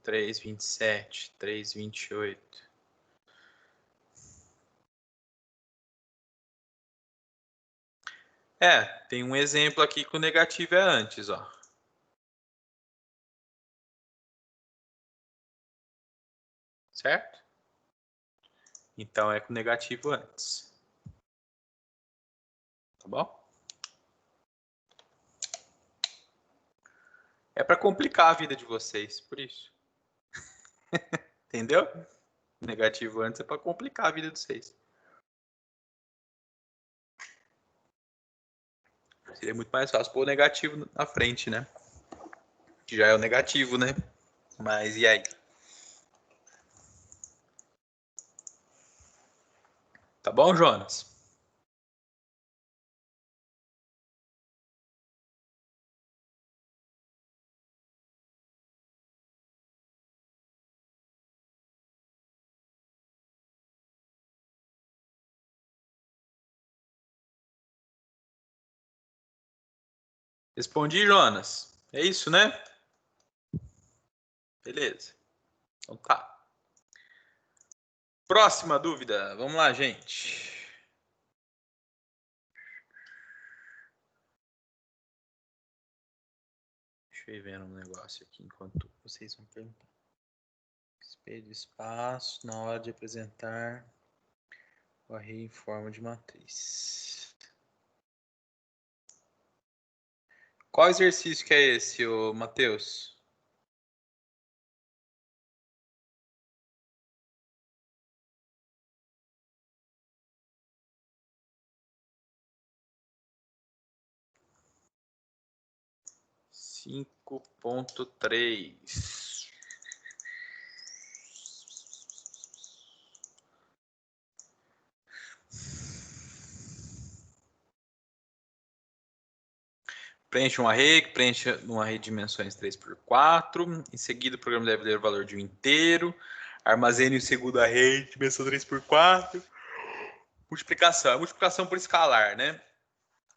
3,27, 3,28. Tem um exemplo aqui que o negativo é antes, ó. Certo? Então é com negativo antes. Tá bom? É para complicar a vida de vocês, por isso. Entendeu? Negativo antes é para complicar a vida de vocês. Seria muito mais fácil pôr o negativo na frente, né? Que já é o negativo, né? Mas e aí? Tá bom, Jonas? Respondi, Jonas. É isso, né? Beleza. Então tá. Próxima dúvida. Vamos lá, gente. Deixa eu ir vendo um negócio aqui enquanto vocês vão perguntar. Espelho espaço na hora de apresentar o array em forma de matriz. Qual exercício que é esse, ô Matheus? Cinco ponto três. Preenche um array, preenche um array de dimensões 3x4. Em seguida, o programa deve ler o valor de um inteiro. Armazene o segundo array, dimensão 3x4. Multiplicação. É multiplicação por escalar, né?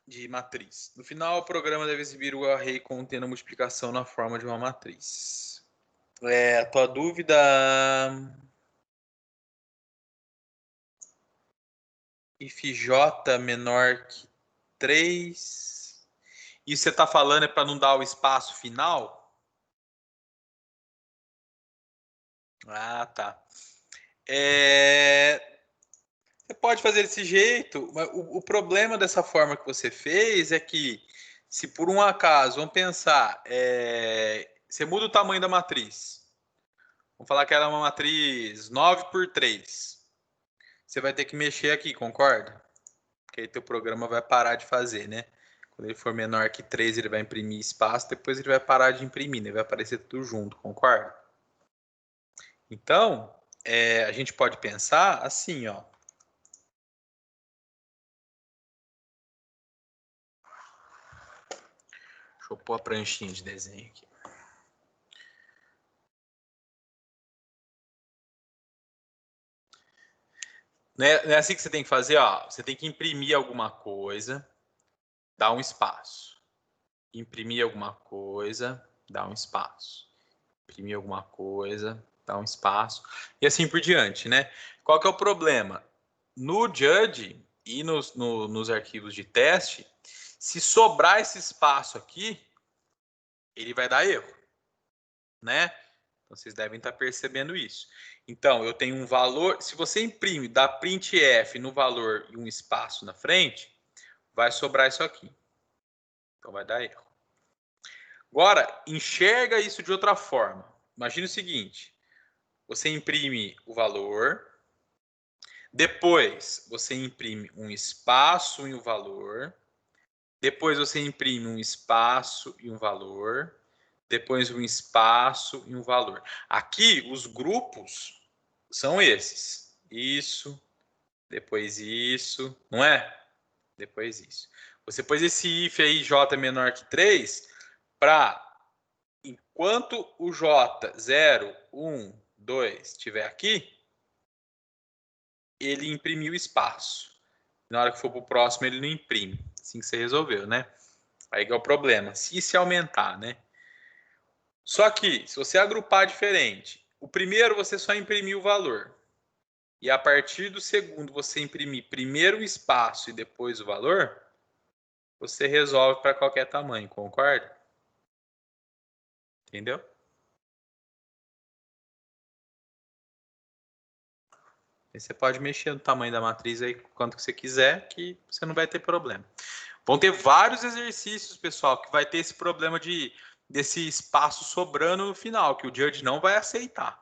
De matriz. No final, o programa deve exibir o array contendo a multiplicação na forma de uma matriz. A tua dúvida... if j menor que 3... E você está falando é para não dar o espaço final? Ah, tá. Você pode fazer desse jeito, mas o problema dessa forma que você fez é que, se por um acaso, vamos pensar, você muda o tamanho da matriz. Vamos falar que ela é uma matriz 9x3. Você vai ter que mexer aqui, concorda? Porque aí teu programa vai parar de fazer, né? Quando ele for menor que 3, ele vai imprimir espaço, depois ele vai parar de imprimir, né? Vai aparecer tudo junto, concorda? Então, a gente pode pensar assim, ó. Deixa eu pôr a pranchinha de desenho aqui. Não é assim que você tem que fazer, ó. Você tem que imprimir alguma coisa, dá um espaço. Imprimir alguma coisa, dá um espaço. Imprimir alguma coisa, dá um espaço. E assim por diante, né? Qual que é o problema? No Judge e nos arquivos de teste, se sobrar esse espaço aqui, ele vai dar erro, né? Então, vocês devem estar percebendo isso. Então, eu tenho um valor... Se você imprime, dá printf no valor e um espaço na frente, vai sobrar isso aqui. Então, vai dar erro. Agora, enxerga isso de outra forma. Imagina o seguinte. Você imprime o valor. Depois, você imprime um espaço e um valor. Depois, você imprime um espaço e um valor. Depois, um espaço e um valor. Aqui, os grupos são esses. Isso, depois isso, não é? Depois isso. Você pôs esse if aí, j menor que 3, para enquanto o j 0, 1, 2 estiver aqui, ele imprimiu espaço. Na hora que for para o próximo, ele não imprime. Assim que você resolveu, né? Aí que é o problema. Se aumentar, né? Só que, se você agrupar diferente, o primeiro você só imprimiu o valor. E a partir do segundo você imprimir primeiro o espaço e depois o valor, você resolve para qualquer tamanho, concorda? Entendeu? Aí você pode mexer no tamanho da matriz aí quanto que você quiser, que você não vai ter problema. Vão ter vários exercícios, pessoal, que vai ter esse problema desse espaço sobrando no final, que o judge não vai aceitar,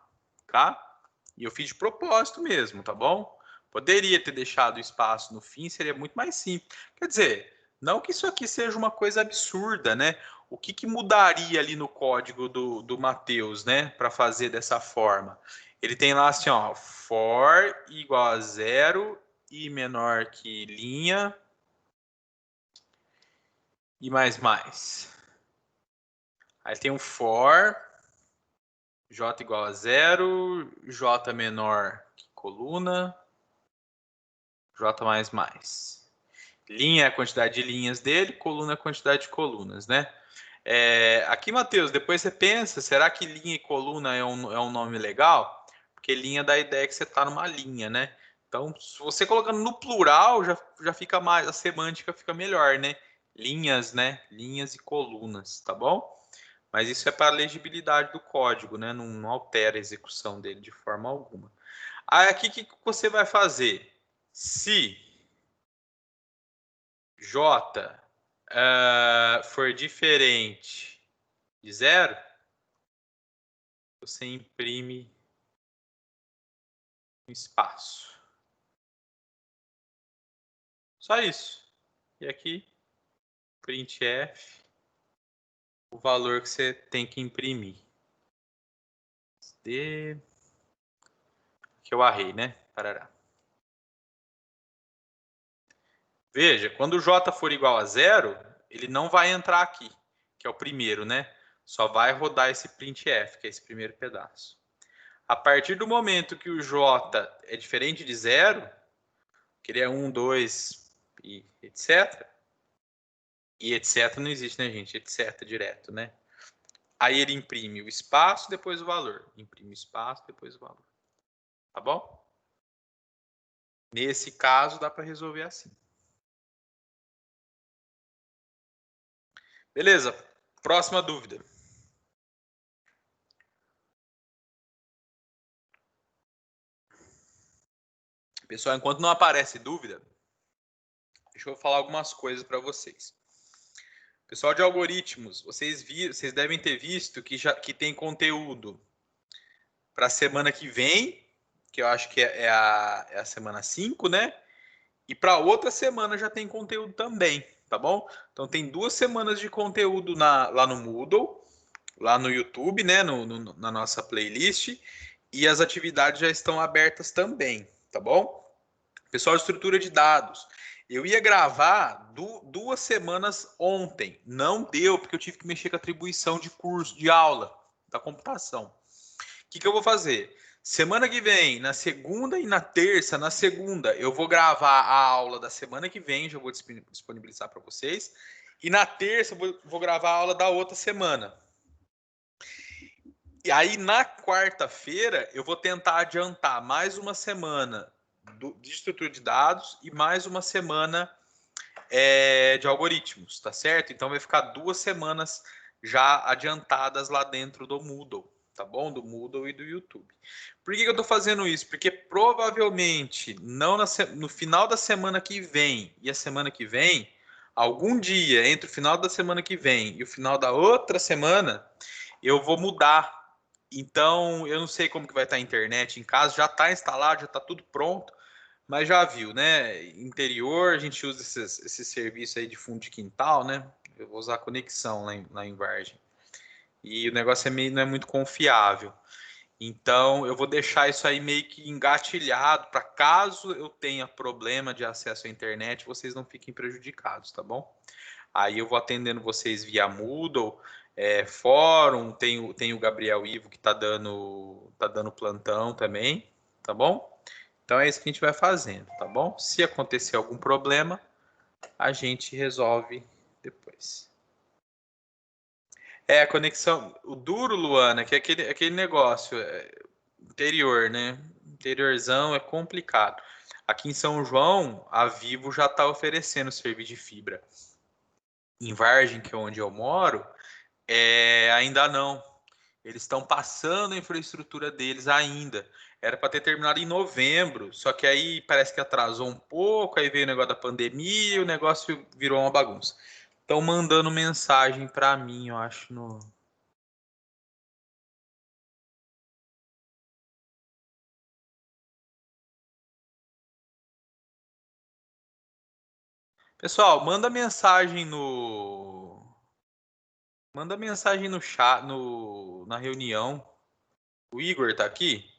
tá? E eu fiz de propósito mesmo, tá bom? Poderia ter deixado o espaço no fim, seria muito mais simples. Quer dizer, não que isso aqui seja uma coisa absurda, né? O que mudaria ali no código do Matheus, né, para fazer dessa forma? Ele tem lá assim, ó, for igual a zero e menor que linha e mais. Aí tem um for, j igual a zero, j menor que coluna, j Linha é a quantidade de linhas dele, coluna é a quantidade de colunas, né? Aqui, Matheus, depois você pensa, será que linha e coluna é um nome legal? Porque linha dá a ideia que você está numa linha, né? Então, se você colocando no plural, já fica mais, a semântica fica melhor, né? Linhas, né? Linhas e colunas, tá bom? Mas isso é para a legibilidade do código, né? Não altera a execução dele de forma alguma. Aí aqui, o que você vai fazer? Se J for diferente de zero, você imprime um espaço. Só isso. E aqui, printf, o valor que você tem que imprimir. Que eu arrei, né? Parará. Veja, quando o j for igual a zero, ele não vai entrar aqui, que é o primeiro, né? Só vai rodar esse printf, que é esse primeiro pedaço. A partir do momento que o j é diferente de zero, que ele é 1, 2 e etc. E etc não existe, né, gente? Etc direto, né? Aí ele imprime o espaço, depois o valor. Imprime o espaço, depois o valor. Tá bom? Nesse caso, dá para resolver assim. Beleza. Próxima dúvida. Pessoal, enquanto não aparece dúvida, deixa eu falar algumas coisas para vocês. Pessoal de algoritmos, vocês devem ter visto que tem conteúdo para a semana que vem, que eu acho que é a semana 5, né? E para outra semana já tem conteúdo também, tá bom? Então tem 2 semanas de conteúdo lá no Moodle, lá no YouTube, né? Na nossa playlist. E as atividades já estão abertas também, tá bom? Pessoal, estrutura de dados. Eu ia gravar 2 semanas ontem. Não deu, porque eu tive que mexer com a atribuição de curso, de aula, da computação. O que eu vou fazer? Semana que vem, na segunda e na terça, na segunda, eu vou gravar a aula da semana que vem, já vou disponibilizar para vocês. E na terça, eu vou gravar a aula da outra semana. E aí, na quarta-feira, eu vou tentar adiantar mais uma semana de estrutura de dados e mais uma semana de algoritmos, tá certo? Então, vai ficar 2 semanas já adiantadas lá dentro do Moodle, tá bom? Do Moodle e do YouTube. Por que eu tô fazendo isso? Porque provavelmente não no final da semana que vem e a semana que vem, algum dia entre o final da semana que vem e o final da outra semana, eu vou mudar. Então, eu não sei como que vai estar a internet em casa, já está instalado, já está tudo pronto, mas já viu, né? Interior, a gente usa esse serviço aí de fundo de quintal, né? Eu vou usar a conexão lá em Vargem. E o negócio não é muito confiável. Então, eu vou deixar isso aí meio que engatilhado para caso eu tenha problema de acesso à internet, vocês não fiquem prejudicados, tá bom? Aí eu vou atendendo vocês via Moodle, fórum, tem o Gabriel Ivo que tá dando plantão também, tá bom? Então é isso que a gente vai fazendo, tá bom? Se acontecer algum problema, a gente resolve depois. É, a conexão. O duro, Luana, que é aquele negócio interior, né? Interiorzão é complicado. Aqui em São João, a Vivo já está oferecendo serviço de fibra. Em Vargem, que é onde eu moro, ainda não. Eles estão passando a infraestrutura deles ainda. Era para ter terminado em novembro, só que aí parece que atrasou um pouco, aí veio o negócio da pandemia e o negócio virou uma bagunça. Estão mandando mensagem para mim, eu acho, no. Pessoal, manda mensagem no. Manda mensagem no chat, na reunião. O Igor tá aqui?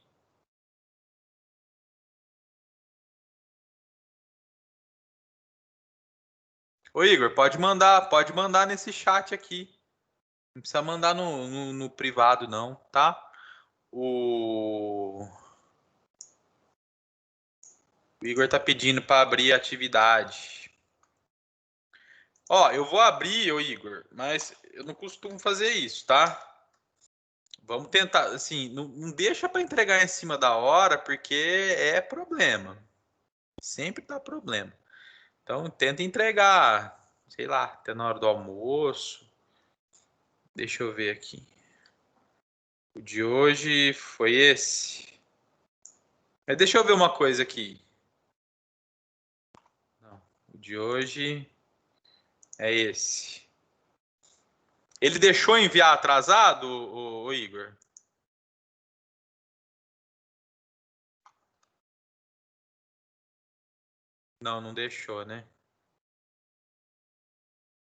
Ô Igor, pode mandar nesse chat aqui. Não precisa mandar no privado, não, tá? O Igor tá pedindo para abrir a atividade. Ó, eu vou abrir, ô Igor, mas eu não costumo fazer isso, tá? Vamos tentar, assim, não deixa para entregar em cima da hora, porque é problema. Sempre dá problema. Então, tenta entregar, sei lá, até na hora do almoço. Deixa eu ver aqui. O de hoje foi esse. Mas deixa eu ver uma coisa aqui. Não, o de hoje é esse. Ele deixou enviar atrasado, o Igor? Não, não deixou, né?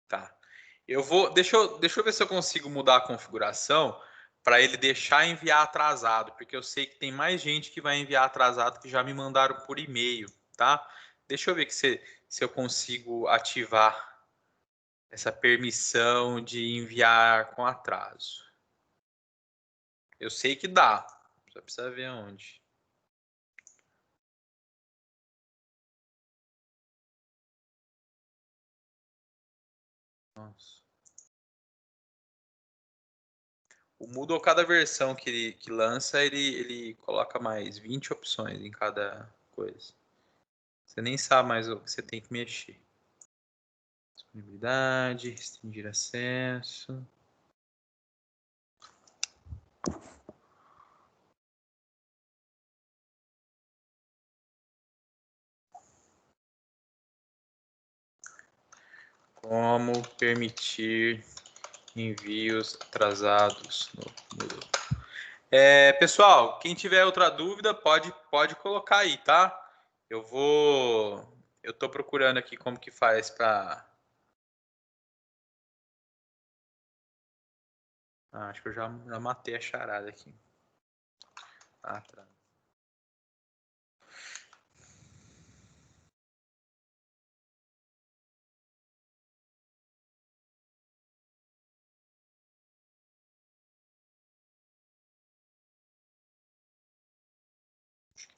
Tá. Deixa eu ver se eu consigo mudar a configuração para ele deixar enviar atrasado, porque eu sei que tem mais gente que vai enviar atrasado que já me mandaram por e-mail, tá? Deixa eu ver se eu consigo ativar essa permissão de enviar com atraso. Eu sei que dá, só precisa ver onde. Nossa. O Moodle, cada versão que lança, ele coloca mais 20 opções em cada coisa. Você nem sabe mais o que você tem que mexer. Disponibilidade, restringir acesso. Como permitir envios atrasados no Moodle. Pessoal, quem tiver outra dúvida, pode colocar aí, tá? Eu tô procurando aqui como que faz para. Acho que eu já matei a charada aqui. Ah, tá.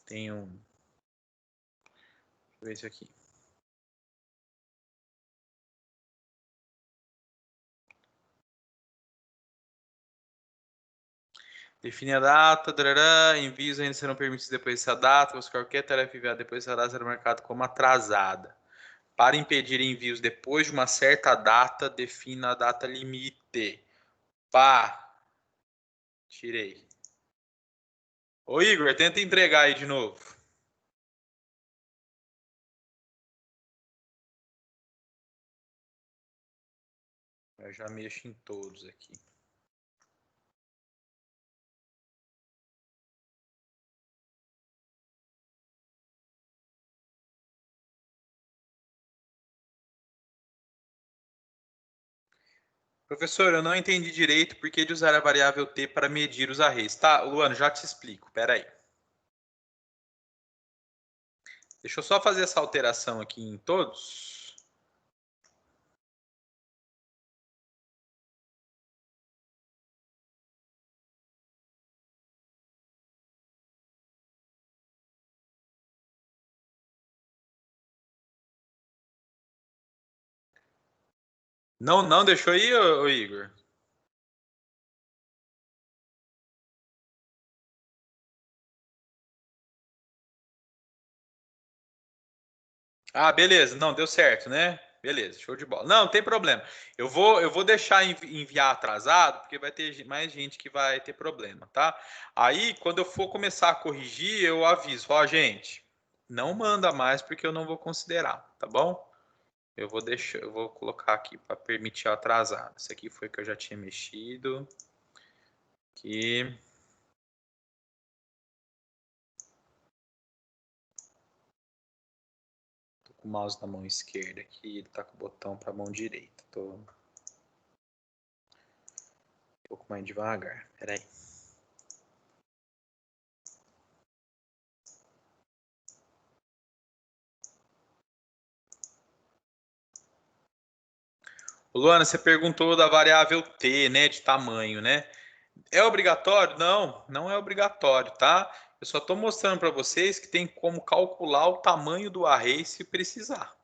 Tem um. Deixa eu ver isso aqui. Define a data, darará, envios ainda serão permitidos depois dessa data, mas qualquer tarefa enviada depois dessa data será marcada como atrasada. Para impedir envios depois de uma certa data, defina a data limite. Pá, tirei. Ô Igor, tenta entregar aí de novo. Eu já mexo em todos aqui. Professor, eu não entendi direito por que de usar a variável t para medir os arrays. Tá, Luano, já te explico. Pera aí. Deixa eu só fazer essa alteração aqui em todos. Não deixou aí, ô Igor? Ah, beleza. Não, deu certo, né? Beleza, show de bola. Não, não tem problema. Eu vou deixar enviar atrasado, porque vai ter mais gente que vai ter problema, tá? Aí, quando eu for começar a corrigir, eu aviso. Ó, gente, não manda mais porque eu não vou considerar, tá bom? Eu vou colocar aqui para permitir o atrasado. Esse aqui foi que eu já tinha mexido. Aqui. Tô com o mouse na mão esquerda aqui, ele tá com o botão para a mão direita. Tô um pouco mais devagar. Peraí. Luana, você perguntou da variável t, né, de tamanho, né? É obrigatório? Não, não é obrigatório, tá? Eu só estou mostrando para vocês que tem como calcular o tamanho do array se precisar,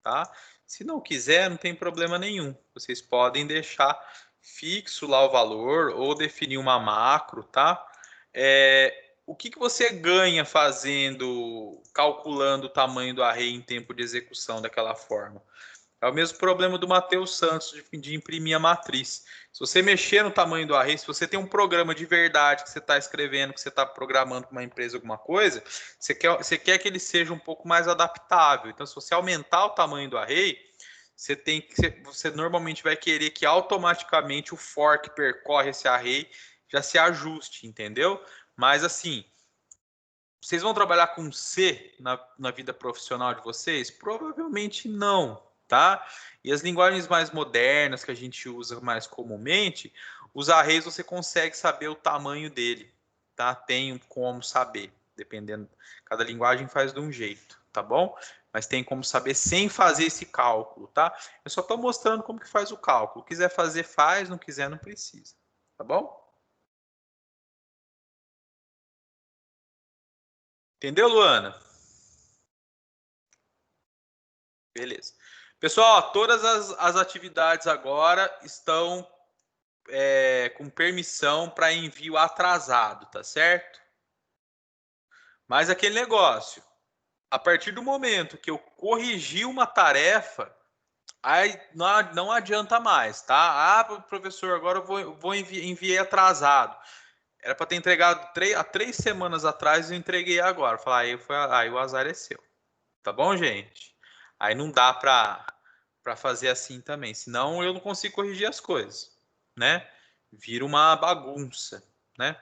tá? Se não quiser, não tem problema nenhum. Vocês podem deixar fixo lá o valor ou definir uma macro, tá? O que você ganha fazendo, calculando o tamanho do array em tempo de execução daquela forma? É o mesmo problema do Matheus Santos de imprimir a matriz. Se você mexer no tamanho do array, se você tem um programa de verdade que você está escrevendo, que você está programando para uma empresa alguma coisa, você quer que ele seja um pouco mais adaptável. Então, se você aumentar o tamanho do array, você normalmente vai querer que automaticamente o for que percorre esse array já se ajuste, entendeu? Mas assim, vocês vão trabalhar com C na vida profissional de vocês? Provavelmente não, tá? E as linguagens mais modernas que a gente usa mais comumente, os arrays você consegue saber o tamanho dele, tá? Tem como saber, dependendo. Cada linguagem faz de um jeito, tá bom? Mas tem como saber sem fazer esse cálculo, tá? Eu só estou mostrando como que faz o cálculo. Quiser fazer, faz. Não quiser, não precisa, tá bom? Entendeu, Luana? Beleza. Pessoal, todas as atividades agora estão com permissão para envio atrasado, tá certo? Mas aquele negócio, a partir do momento que eu corrigi uma tarefa, aí não adianta mais, tá? Ah, professor, agora eu vou enviei atrasado. Era para ter entregado há 3 semanas atrás e eu entreguei agora. Falar, aí o azar é seu. Tá bom, gente? Aí não dá para fazer assim também, senão eu não consigo corrigir as coisas, né? Vira uma bagunça, né?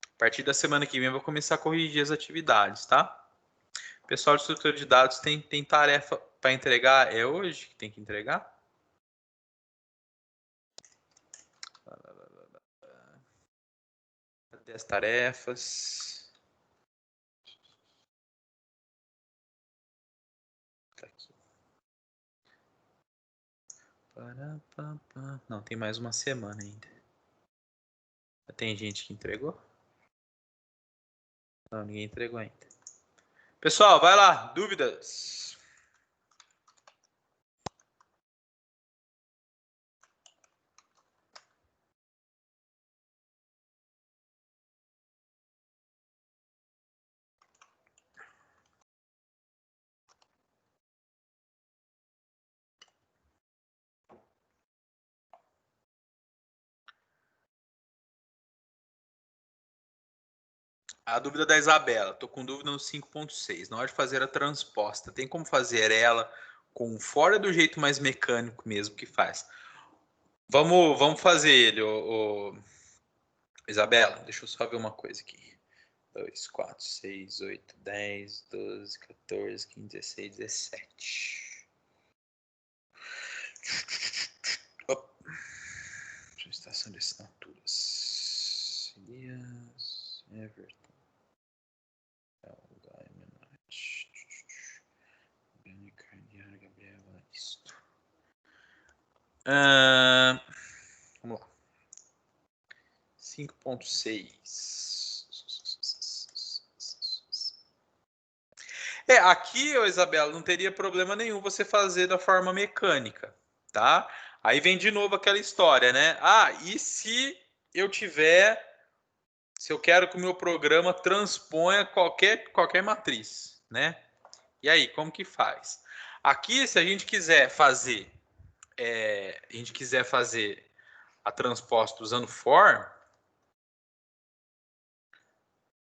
A partir da semana que vem eu vou começar a corrigir as atividades, tá? O pessoal de estrutura de dados tem tarefa para entregar, é hoje que tem que entregar? Cadê as tarefas? Tá aqui. Não, tem mais uma semana ainda. Tem gente que entregou? Não, ninguém entregou ainda. Pessoal, vai lá, dúvidas? A dúvida da Isabela. Estou com dúvida no 5.6. Na hora de fazer a transposta, tem como fazer ela com fora do jeito mais mecânico mesmo que faz? Vamos fazer ele, Isabela. Deixa eu só ver uma coisa aqui. 2, 4, 6, 8, 10, 12, 14, 15, 16, 17. Estação de assinaturas. Elias, Everton. Gabriela, isto. Vamos lá. 5.6. Aqui, Isabela, não teria problema nenhum você fazer da forma mecânica, tá? Aí vem de novo aquela história, né? Ah, e se eu quero que o meu programa transponha qualquer matriz, né? E aí, como que faz? Aqui, se a gente quiser fazer, a transposta usando for,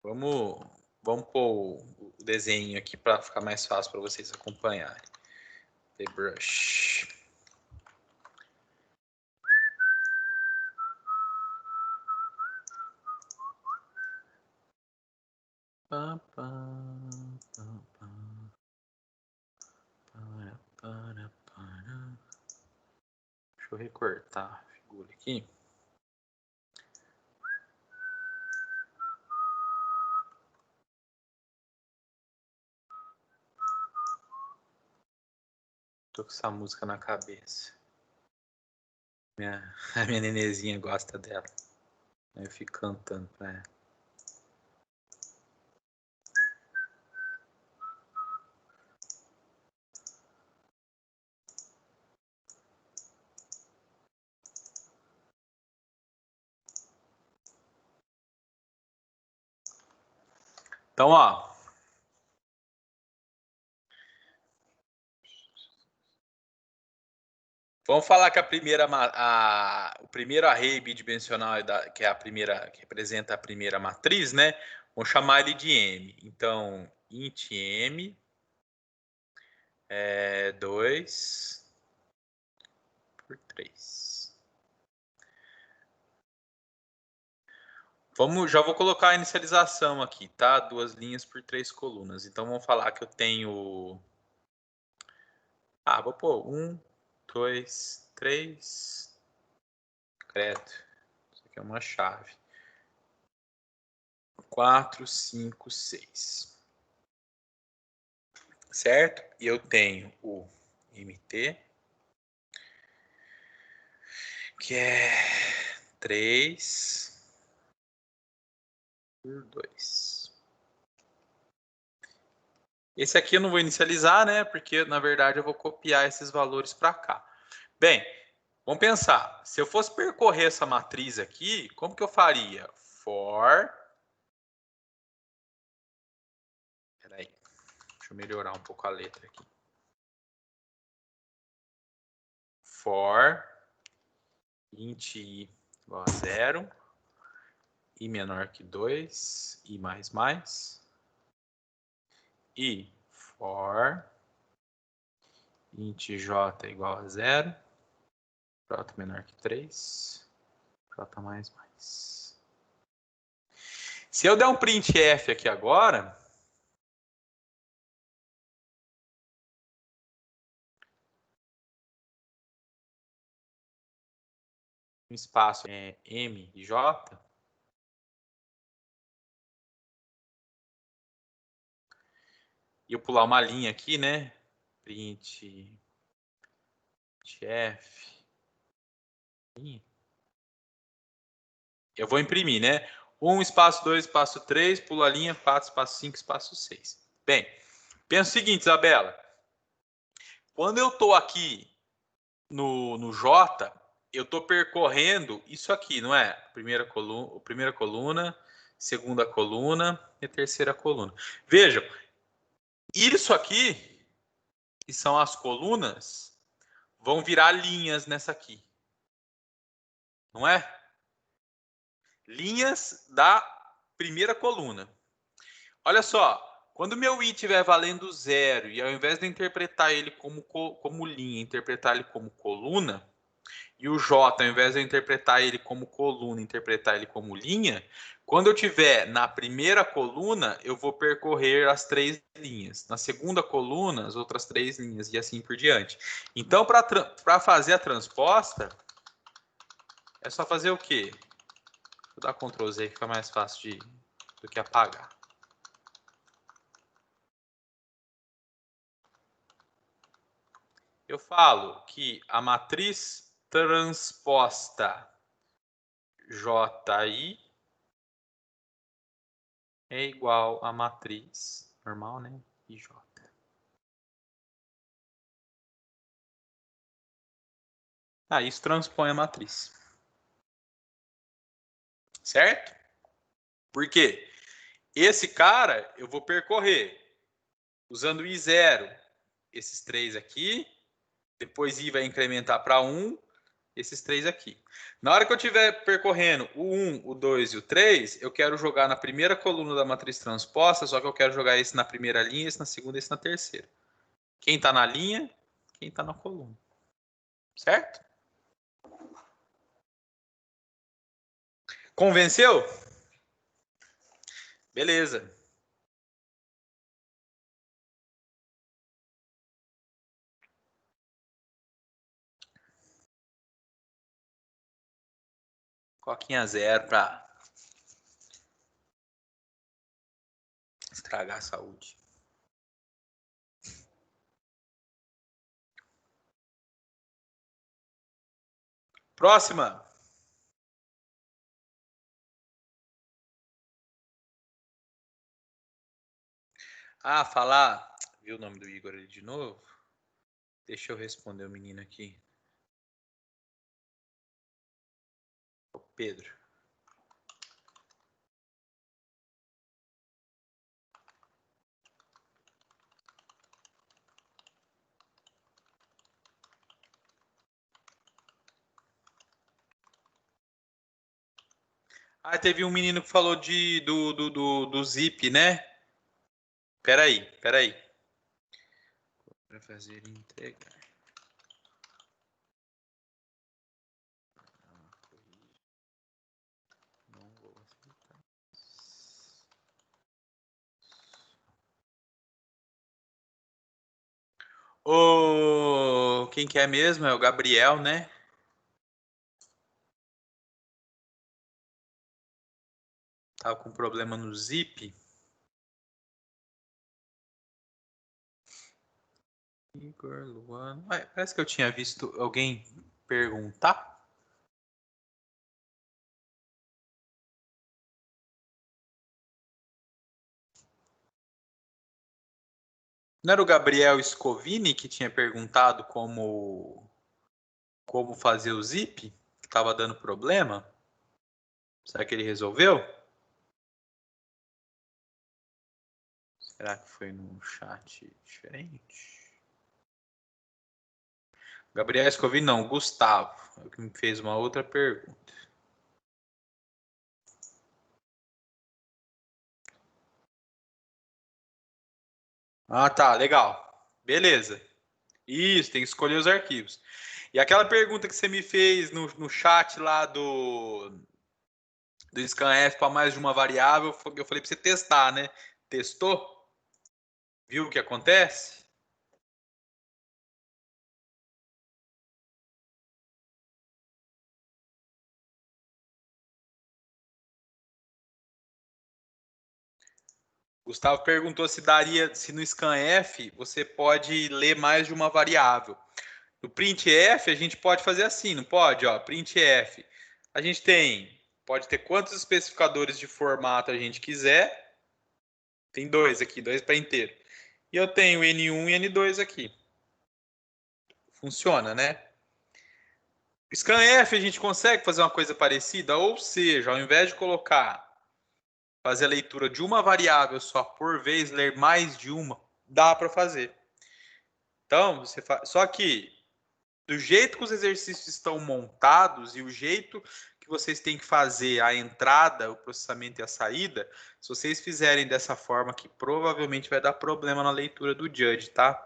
vamos pôr o desenho aqui para ficar mais fácil para vocês acompanharem. The brush. Pá, pá, pá, pá. Para. Deixa eu recortar a figura aqui. Tô com essa música na cabeça. A minha nenezinha gosta dela. Aí eu fico cantando pra ela. Então, ó. Vamos falar que o primeiro array bidimensional, que é a primeira, que representa a primeira matriz, né? Vamos chamar ele de M. Então, int M é 2 por 3. Já vou colocar a inicialização aqui, tá? 2 linhas por 3 colunas. Então, vamos falar que eu tenho... vou pôr 1, 2, 3... Credo. Isso aqui é uma chave. 4, 5, 6. Certo? E eu tenho o MT, que é 3 por 2. Esse aqui eu não vou inicializar, né? Porque, na verdade, eu vou copiar esses valores para cá. Bem, vamos pensar. Se eu fosse percorrer essa matriz aqui, como que eu faria? For... Peraí. Deixa eu melhorar um pouco a letra aqui. For int i igual a 0, i menor que 2, i mais mais, e for int j igual a 0, j menor que 3, j mais mais. Se eu der um printf aqui agora, um espaço m e j, e eu pular uma linha aqui, né? Printf. Eu vou imprimir, né? 1, espaço 2, espaço 3, pula a linha, 4, espaço 5, espaço 6. Bem, pensa o seguinte, Isabela. Quando eu estou aqui no J, eu estou percorrendo isso aqui, não é? Primeira coluna, segunda coluna e terceira coluna. Vejam, isso aqui, que são as colunas, vão virar linhas nessa aqui. Não é? Linhas da primeira coluna. Olha só, quando o meu i estiver valendo 0 e ao invés de eu interpretar ele como linha, interpretar ele como coluna, e o j, ao invés de eu interpretar ele como coluna, interpretar ele como linha, quando eu tiver na primeira coluna, eu vou percorrer as 3 linhas. Na segunda coluna, as outras 3 linhas, e assim por diante. Então, para fazer a transposta, é só fazer o quê? Vou dar Ctrl Z, que fica mais fácil do que apagar. Eu falo que a matriz transposta JI é igual à matriz normal, né? IJ. Isso transpõe a matriz. Certo? Por quê? Esse cara eu vou percorrer. Usando o I0, esses 3 aqui. Depois I vai incrementar para 1, esses 3 aqui. Na hora que eu estiver percorrendo o 1, o 2 e o 3, eu quero jogar na primeira coluna da matriz transposta, só que eu quero jogar esse na primeira linha, esse na segunda e esse na terceira. Quem está na linha, quem está na coluna. Certo? Convenceu? Beleza. Coquinha zero para estragar a saúde. Próxima. Ah, falar. Viu o nome do Igor ali de novo? Deixa eu responder o menino aqui. O Pedro. Ah, teve um menino que falou do zip, né? Peraí. Para fazer entrega. Não vou aceitar. Quem que é mesmo? É o Gabriel, né? Tava com problema no zip. Igor, Luano. Ué, parece que eu tinha visto alguém perguntar. Não era o Gabriel Scovini que tinha perguntado como fazer o zip? Que estava dando problema? Será que ele resolveu? Será que foi num chat diferente? Gabriel Scovini, não, Gustavo, que me fez uma outra pergunta. Ah, tá, legal. Beleza. Isso, tem que escolher os arquivos. E aquela pergunta que você me fez no chat lá do scanf para mais de uma variável, eu falei para você testar, né? Testou? Viu o que acontece? Gustavo perguntou se daria, se no scanf você pode ler mais de uma variável. No printf a gente pode fazer assim, não pode? Ó, printf. A gente pode ter quantos especificadores de formato a gente quiser. Tem dois aqui, dois para inteiro. E eu tenho N1 e N2 aqui. Funciona, né? Scanf a gente consegue fazer uma coisa parecida, ou seja, ao invés de fazer a leitura de uma variável só por vez, ler mais de uma, dá para fazer. Então, só que do jeito que os exercícios estão montados e o jeito que vocês têm que fazer a entrada, o processamento e a saída, se vocês fizerem dessa forma que provavelmente vai dar problema na leitura do judge, tá?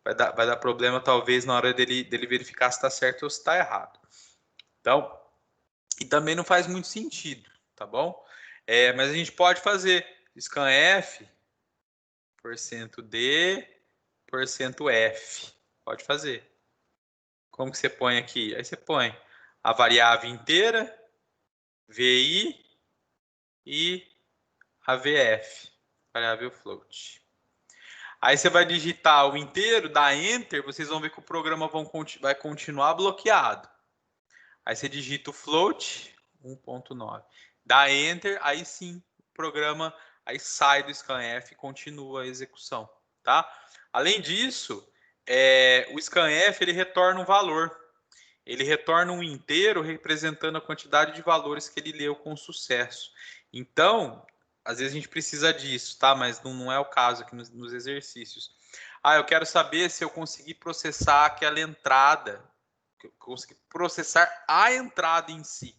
Vai dar problema talvez na hora dele verificar se está certo ou se está errado. Então, e também não faz muito sentido, tá bom? Mas a gente pode fazer scanf, %d, %f. Pode fazer. Como que você põe aqui? Aí você põe a variável inteira, VI e a VF, variável float. Aí você vai digitar o inteiro, dá Enter, vocês vão ver que o programa vai continuar bloqueado. Aí você digita o float, 1.9. Dá Enter, aí sim o programa aí sai do scanf e continua a execução, tá? Além disso, o scanf ele retorna um valor. Ele retorna um inteiro representando a quantidade de valores que ele leu com sucesso. Então, às vezes a gente precisa disso, tá? Mas não é o caso aqui nos exercícios. Ah, eu quero saber se eu conseguir processar aquela entrada, conseguir processar a entrada em si.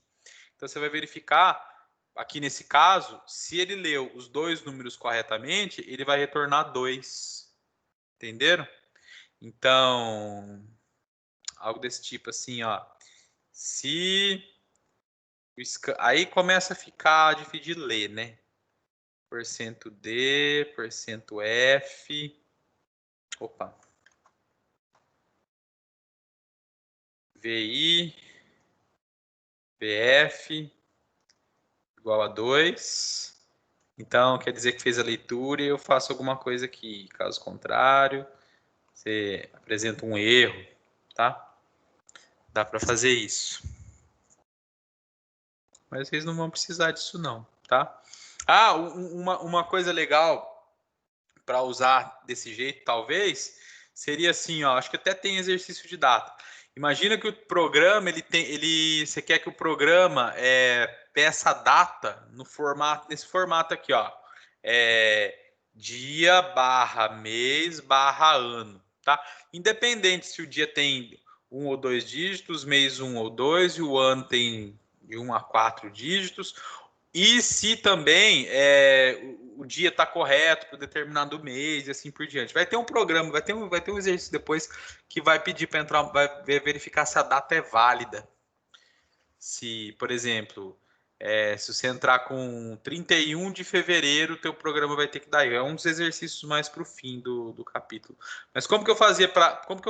Então você vai verificar, aqui nesse caso, se ele leu os dois números corretamente, ele vai retornar 2. Entenderam? Então, algo desse tipo assim, ó. Se aí começa a ficar difícil de ler, né? Porcento D, porcento F. Opa. VI, VF igual a 2. Então, quer dizer que fez a leitura e eu faço alguma coisa aqui. Caso contrário, você apresenta um erro, tá? Dá para fazer isso. Mas vocês não vão precisar disso não, tá? Ah, uma coisa legal para usar desse jeito, talvez, seria assim, ó, acho que até tem exercício de data. Imagina que o programa, você quer que o programa peça a data nesse formato aqui, ó, dia barra mês barra ano, tá? Independente se o dia tem 1 ou 2 dígitos, mês 1 ou 2 e o ano tem de 1 a 4 dígitos, e se também o dia está correto para determinado mês e assim por diante. Vai ter um programa, vai ter um exercício depois que vai pedir para entrar, vai verificar se a data é válida. Se, por exemplo, se você entrar com 31 de fevereiro, teu programa vai ter que dar. É um dos exercícios mais para o fim do capítulo. Mas como que eu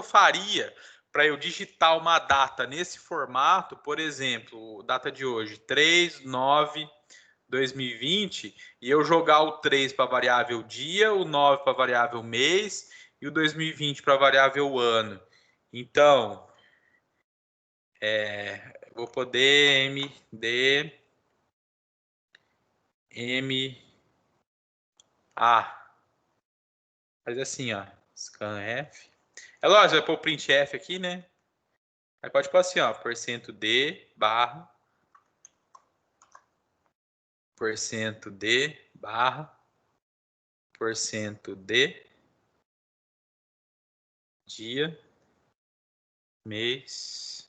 faria para eu digitar uma data nesse formato, por exemplo, data de hoje, 3/9/2020, e eu jogar o 3 para a variável dia, o 9 para a variável mês e o 2020 para a variável ano. Então, vou poder faz assim, ó, scanf. É lógico, vai pôr o printf aqui, né? Aí pode pôr assim, ó, %d barra %d barra %d dia, mês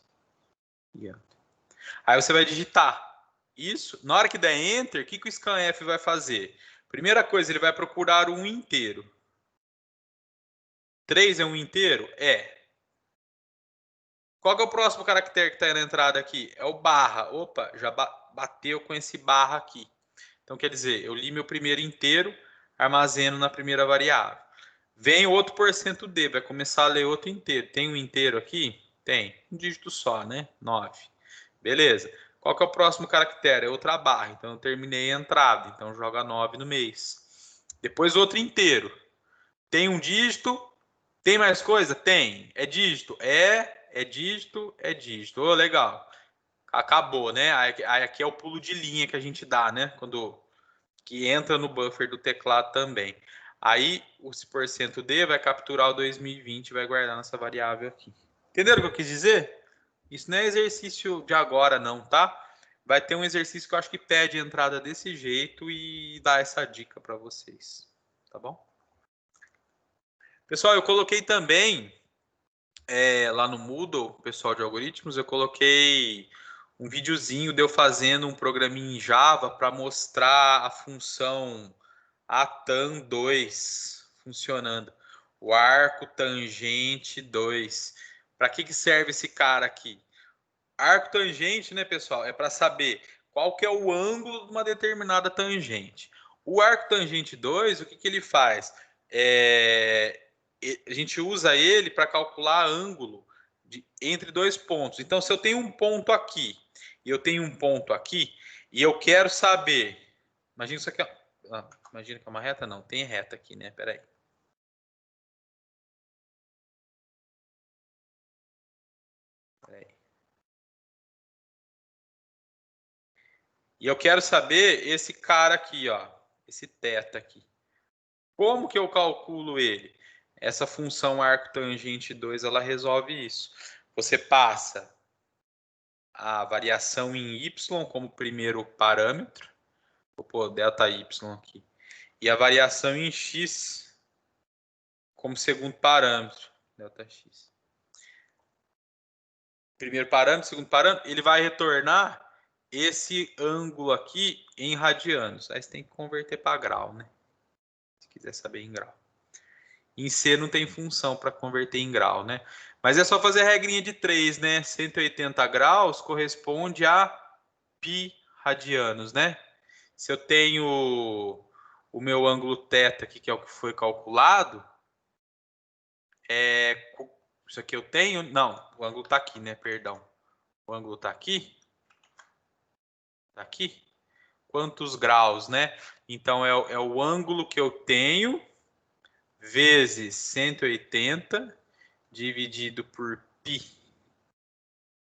e ano. Aí você vai digitar isso. Na hora que der Enter, o que o scanf vai fazer? Primeira coisa, ele vai procurar um inteiro. 3 é um inteiro? É. Qual que é o próximo caractere que está na entrada aqui? É o barra. Opa, já bateu com esse barra aqui. Então, quer dizer, eu li meu primeiro inteiro, armazeno na primeira variável. Vem outro %d, vai começar a ler outro inteiro. Tem um inteiro aqui? Tem. Um dígito só, né? 9. Beleza. Qual que é o próximo caractere? É outra barra. Então, eu terminei a entrada. Então, joga 9 no mês. Depois, outro inteiro. Tem um dígito. Tem mais coisa? Tem. É dígito? É dígito, é dígito. Ô, legal. Acabou, né? Aí aqui é o pulo de linha que a gente dá, né? Que entra no buffer do teclado também. Aí, esse %d vai capturar o 2020 e vai guardar nessa variável aqui. Entenderam o que eu quis dizer? Isso não é exercício de agora, não, tá? Vai ter um exercício que eu acho que pede entrada desse jeito e dá essa dica para vocês. Tá bom? Pessoal, eu coloquei também lá no Moodle, pessoal de algoritmos, eu coloquei um videozinho de eu fazendo um programinha em Java para mostrar a função ATAN2 funcionando. O arco tangente 2. Para que serve esse cara aqui? Arco tangente, né, pessoal? É para saber qual que é o ângulo de uma determinada tangente. O arco tangente 2, o que ele faz? A gente usa ele para calcular ângulo entre dois pontos. Então, se eu tenho um ponto aqui e eu tenho um ponto aqui, e eu quero saber. Imagina isso aqui. Imagina que é uma reta? Não, tem reta aqui, né? Peraí. E eu quero saber esse cara aqui, ó. Esse θ aqui. Como que eu calculo ele? Essa função arco tangente 2, ela resolve isso. Você passa a variação em y como primeiro parâmetro, Vou pôr ΔY aqui. E a variação em x como segundo parâmetro. ΔX. Primeiro parâmetro, segundo parâmetro, ele vai retornar esse ângulo aqui em radianos. Aí você tem que converter para grau, né? Se quiser saber em grau. Em C não tem função para converter em grau, né? Mas é só fazer a regrinha de 3, né? 180 graus corresponde a π radianos, né? Se eu tenho o meu ângulo θ aqui, que é o que foi calculado, isso aqui eu tenho... Não, o ângulo está aqui, né? Perdão. O ângulo está aqui. Está aqui. Quantos graus, né? Então, é o ângulo que eu tenho vezes 180 dividido por π.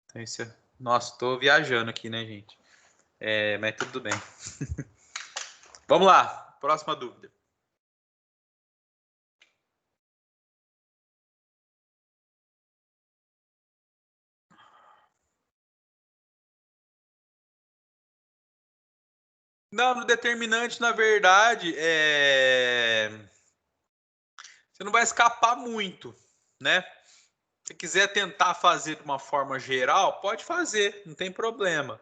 Então, isso é... Nossa, estou viajando aqui, né, gente? Mas tudo bem. Vamos lá, próxima dúvida. Não, no determinante, na verdade, você não vai escapar muito, né? Se quiser tentar fazer de uma forma geral, pode fazer, não tem problema.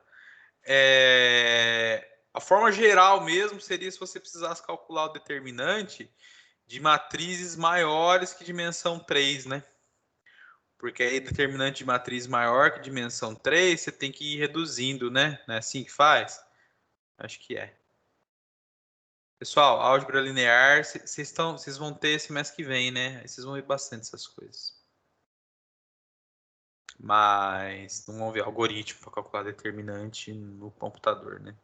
A forma geral mesmo seria se você precisasse calcular o determinante de matrizes maiores que dimensão 3, né? Porque aí determinante de matriz maior que dimensão 3, você tem que ir reduzindo, né? Não é assim que faz? Acho que é. Pessoal, álgebra linear, vocês vão ter esse mês que vem, né? Aí vocês vão ver bastante essas coisas. Mas não vão ver algoritmo para calcular determinante no computador, né?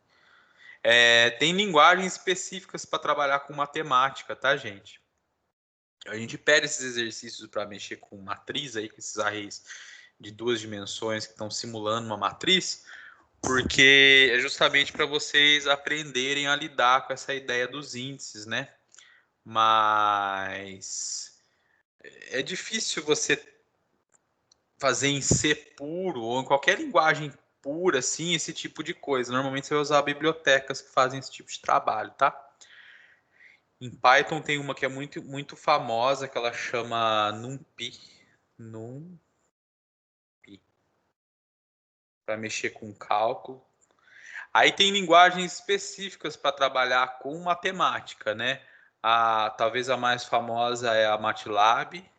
Tem linguagens específicas para trabalhar com matemática, tá, gente? A gente pede esses exercícios para mexer com matriz aí, com esses arrays de 2 dimensões que estão simulando uma matriz, porque é justamente para vocês aprenderem a lidar com essa ideia dos índices, né? Mas é difícil você fazer em C puro ou em qualquer linguagem pura, assim, esse tipo de coisa. Normalmente você vai usar bibliotecas que fazem esse tipo de trabalho, tá? Em Python tem uma que é muito, muito famosa, que ela chama NumPy. NumPy. Para mexer com cálculo. Aí tem linguagens específicas para trabalhar com matemática, né? Talvez a mais famosa é a MATLAB,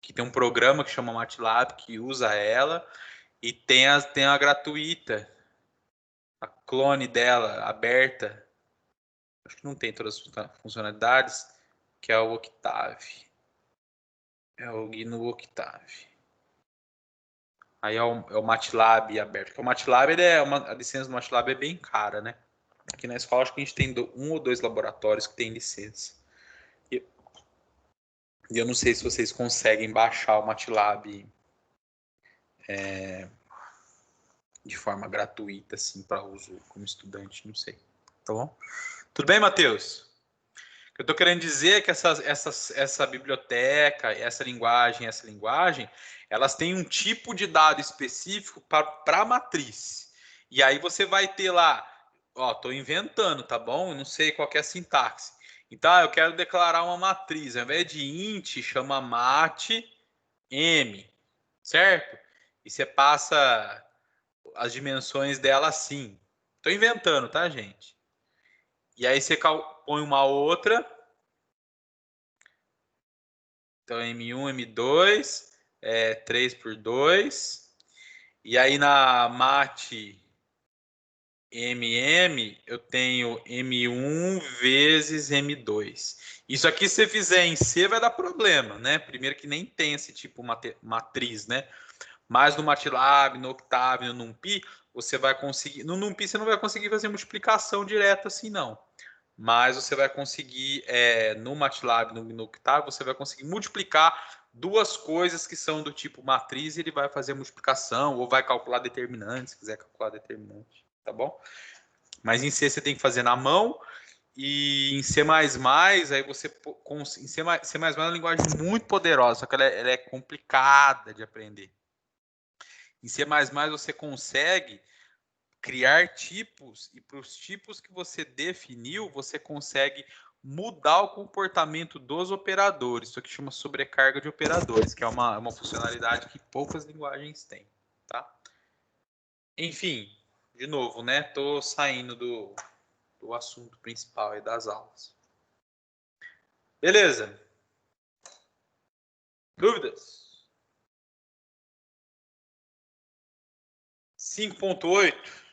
que tem um programa que chama MATLAB, que usa ela. E tem a gratuita, a clone dela, aberta. Acho que não tem todas as funcionalidades, que é o Octave. É o GNU Octave. Aí é o MATLAB aberto. Porque o MATLAB, a licença do MATLAB é bem cara, né? Aqui na escola acho que a gente tem 1 ou 2 laboratórios que tem licença. E eu não sei se vocês conseguem baixar o MATLAB de forma gratuita, assim, para uso como estudante, não sei. Tá bom? Tudo bem, Matheus? O que eu estou querendo dizer é que essa biblioteca, essa linguagem, elas têm um tipo de dado específico para a matriz. E aí você vai ter lá, ó, estou inventando, tá bom? Eu não sei qual que é a sintaxe. Então, eu quero declarar uma matriz. Ao invés de int, chama mat m, certo? E você passa as dimensões dela assim. Estou inventando, tá, gente? E aí você põe uma outra. Então, M1, M2, 3 por 2. E aí na mat MM, eu tenho M1 vezes M2. Isso aqui, se você fizer em C, vai dar problema, né? Primeiro que nem tem esse tipo matriz, né? Mas no MATLAB, no Octave, no NumPy, você vai conseguir... No NumPy, você não vai conseguir fazer multiplicação direta assim, não. Mas você vai conseguir, no MATLAB, no Octave, você vai conseguir multiplicar duas coisas que são do tipo matriz e ele vai fazer multiplicação ou vai calcular determinante, se quiser calcular determinante, tá bom? Mas em C você tem que fazer na mão e em C++, aí você... Em C++ é uma linguagem muito poderosa, só que ela é complicada de aprender. Em C++ você consegue criar tipos, e para os tipos que você definiu, você consegue mudar o comportamento dos operadores. Isso aqui chama sobrecarga de operadores, que é uma funcionalidade que poucas linguagens têm, tá? Enfim, de novo, né? Tô saindo do assunto principal aí das aulas. Beleza? Dúvidas? 5.8.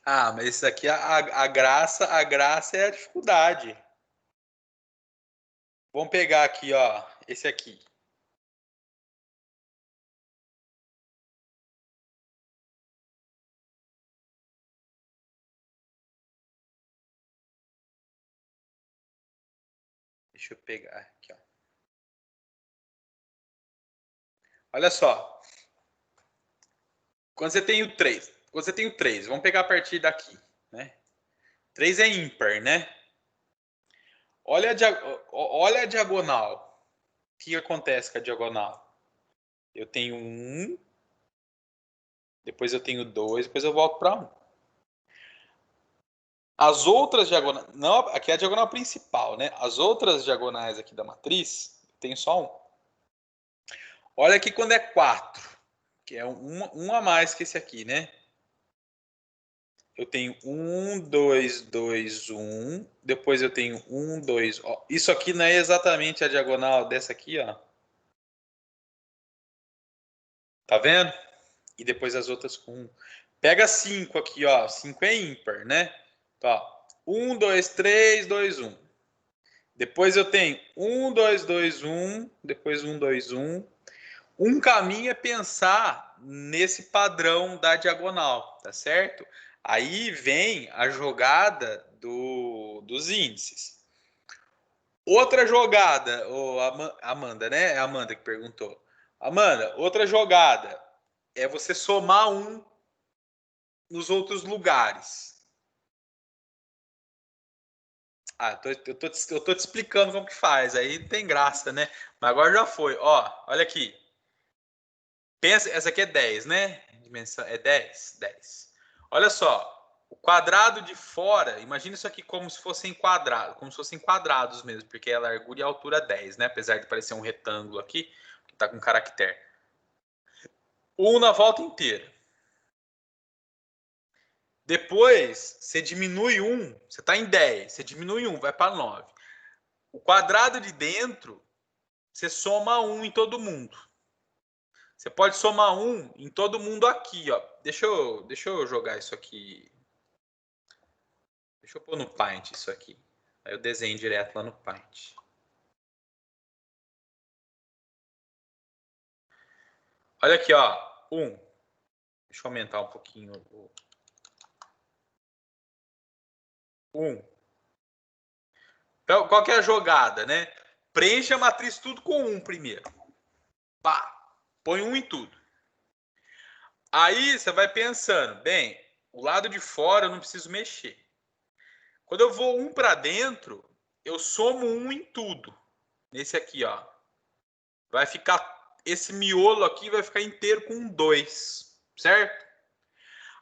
Ah, mas isso aqui, a graça é a dificuldade. Vamos pegar aqui, ó, esse aqui. Deixa eu pegar aqui, ó. Olha só. Quando você tem o 3, vamos pegar a partir daqui, né? 3 é ímpar, né? Olha a diagonal. O que acontece com a diagonal? Eu tenho 1, depois eu tenho 2, depois eu volto para 1. As outras diagonais, não, aqui é a diagonal principal, né? As outras diagonais aqui da matriz, tem só 1. Olha aqui quando é 4, que é um a mais que esse aqui, né? Eu tenho 1, 2, 2, 1. Depois eu tenho 1, 2. Ó, isso aqui não é exatamente a diagonal dessa aqui, ó. Tá vendo? E depois as outras com 1. Pega 5 aqui, ó. 5 é ímpar, né? Tá. 1, 2, 3, 2, 1. Depois eu tenho 1, 2, 2, 1. Depois 1, 2, 1. Um caminho é pensar nesse padrão da diagonal, tá certo? Aí vem a jogada dos índices. Outra jogada, Amanda, né? É a Amanda que perguntou. Amanda, outra jogada é você somar 1 nos outros lugares. Ah, eu tô te explicando como que faz, aí não tem graça, né? Mas agora já foi. Ó, olha aqui. Pensa, essa aqui é 10, né? Dimensão é 10, 10. Olha só, o quadrado de fora, imagina isso aqui como se fossem quadrados, como se fossem quadrados mesmo, porque é a largura e a altura 10, né? Apesar de parecer um retângulo aqui, que tá com caractere. 1 na volta inteira. Depois, você diminui 1, você está em 10, você diminui 1, vai para 9. O quadrado de dentro, você soma 1 em todo mundo. Você pode somar 1 em todo mundo aqui, ó. Deixa eu jogar isso aqui. Deixa eu pôr no Paint isso aqui. Aí eu desenho direto lá no Paint. Olha aqui, ó. 1. Deixa eu aumentar um pouquinho o 1. Então, qual que é a jogada, né? Preenche a matriz tudo com 1 primeiro. Pá. Põe 1 em tudo. Aí você vai pensando, bem, o lado de fora eu não preciso mexer. Quando eu vou 1 para dentro, eu somo 1 em tudo. Nesse aqui, ó. Vai ficar, esse miolo aqui vai ficar inteiro com 2, certo?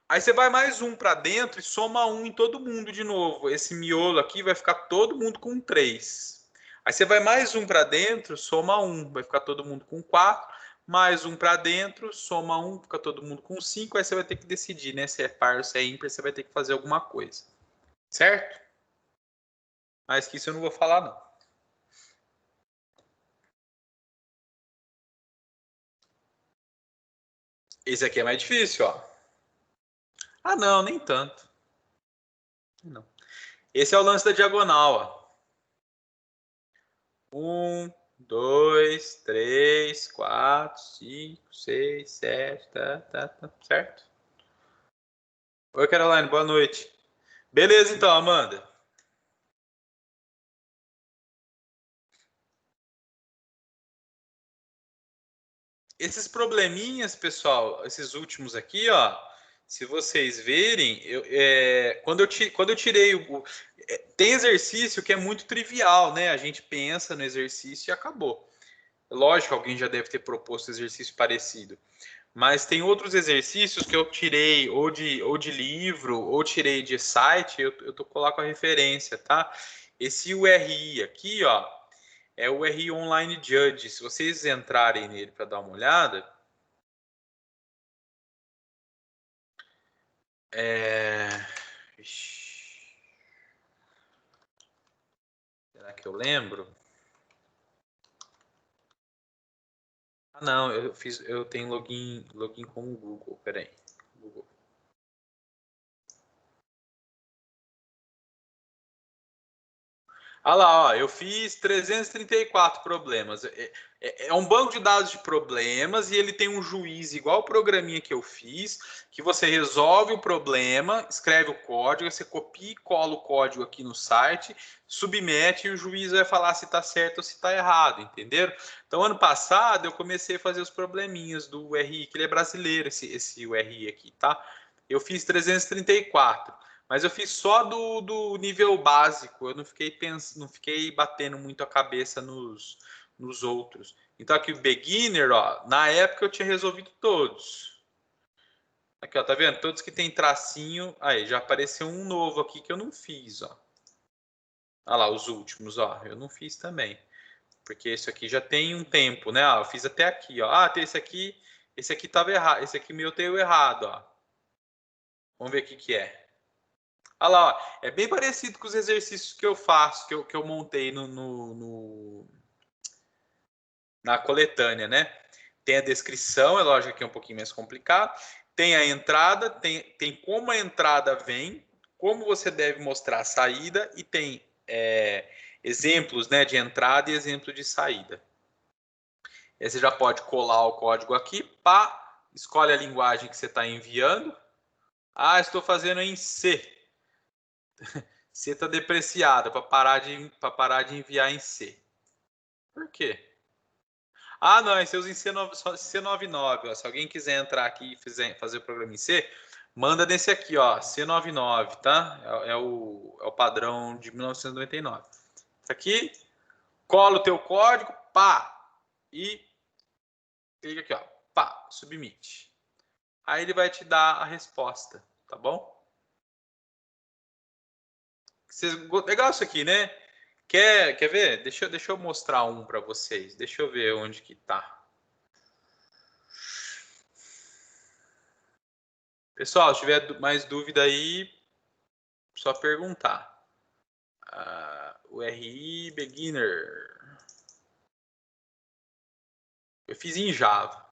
Aí você vai mais 1 para dentro e soma 1 em todo mundo de novo. Esse miolo aqui vai ficar todo mundo com 3. Aí você vai mais 1 para dentro, soma 1, vai ficar todo mundo com 4. Mais 1 para dentro, soma 1, fica todo mundo com 5. Aí você vai ter que decidir, né? Se é par ou se é ímpar, você vai ter que fazer alguma coisa. Certo? Mais que isso eu não vou falar, não. Esse aqui é mais difícil, ó. Ah, não, nem tanto. Não. Esse é o lance da diagonal, ó. 1, 2, 3, 4, 5, 6, 7, tá, certo? Oi, Caroline, boa noite. Beleza, então, Amanda. Esses probleminhas, pessoal, esses últimos aqui, ó, se vocês verem, quando eu tirei tem exercício que é muito trivial, né? A gente pensa no exercício e acabou. Lógico, alguém já deve ter proposto exercício parecido. Mas tem outros exercícios que eu tirei ou de livro, ou tirei de site, eu tô coloco a referência, tá? Esse URI aqui, ó, é o URI Online Judge. Se vocês entrarem nele para dar uma olhada, será que eu lembro? Ah, não, eu tenho login com o Google, peraí. Google. Ah lá, ó, eu fiz 334 problemas. É um banco de dados de problemas e ele tem um juiz igual o programinha que eu fiz, que você resolve o problema, escreve o código, você copia e cola o código aqui no site, submete e o juiz vai falar se está certo ou se está errado, entenderam? Então, ano passado, eu comecei a fazer os probleminhas do URI, que ele é brasileiro, esse URI aqui, tá? Eu fiz 334. Mas eu fiz só do nível básico, eu não fiquei batendo muito a cabeça nos outros. Então aqui o beginner, ó, na época eu tinha resolvido todos. Aqui, ó, tá vendo? Todos que tem tracinho, aí já apareceu um novo aqui que eu não fiz, ó. Olha lá, os últimos, ó, eu não fiz também. Porque esse aqui já tem um tempo, né? Ó, eu fiz até aqui, ó. Ah, tem esse aqui tava errado, esse aqui meu tem o errado, ó. Vamos ver o que que é. Olha lá, ó, é bem parecido com os exercícios que eu faço, que eu montei na coletânea, né? Tem a descrição, é lógico que é um pouquinho mais complicado. Tem a entrada, tem como a entrada vem, como você deve mostrar a saída e tem exemplos, né, de entrada e exemplo de saída. E aí você já pode colar o código aqui, pá, escolhe a linguagem que você está enviando. Ah, estou fazendo em C. C está depreciada para parar de enviar em C. Por quê? Ah, não, esse eu uso em C99. Ó. Se alguém quiser entrar aqui e fazer o programa em C, manda nesse aqui, ó, C99, tá? É o padrão de 1999. Isso aqui, cola o teu código, pá, e clica aqui, ó, pá, submit. Aí ele vai te dar a resposta, tá bom? Legal isso aqui, né? Quer ver? Deixa eu mostrar um para vocês. Deixa eu ver onde que tá. Pessoal, se tiver mais dúvida aí, só perguntar. URI Beginner. Eu fiz em Java.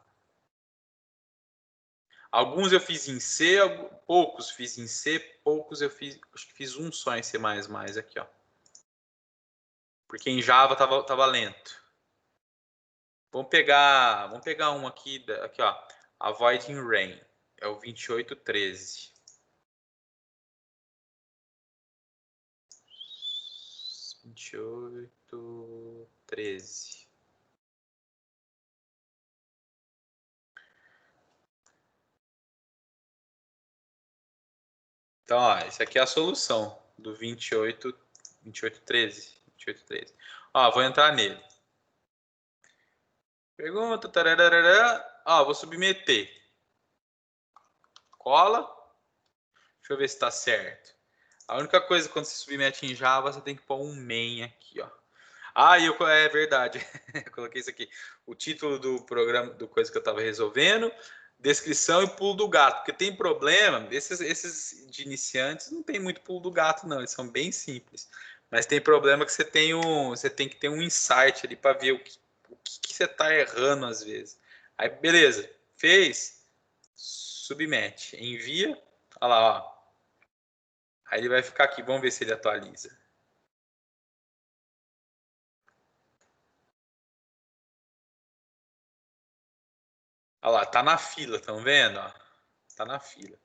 Alguns eu fiz em C, poucos fiz em C, poucos eu fiz, acho que fiz um só em C++ aqui, ó. Porque em Java tava lento. Vamos pegar um aqui, aqui, ó. Avoiding Rain. É o 2813. 2813. Então, ó, esse aqui é a solução do 2813. 2813. Ó, vou entrar nele. Pergunta, tararara. Ó, vou submeter. Cola. Deixa eu ver se está certo. A única coisa quando você submete em Java, você tem que pôr um main aqui, ó. Ah, é verdade. Eu coloquei isso aqui. O título do programa, do coisa que eu estava resolvendo, descrição e pulo do gato. Porque tem problema, esses de iniciantes não tem muito pulo do gato, não. Eles são bem simples. Mas tem problema que você tem que ter um insight ali para ver o que você está errando às vezes. Aí, beleza. Fez? Submete. Envia. Olha lá, ó. Aí ele vai ficar aqui. Vamos ver se ele atualiza. Olha lá, tá na fila, estão vendo? Ó, tá na fila.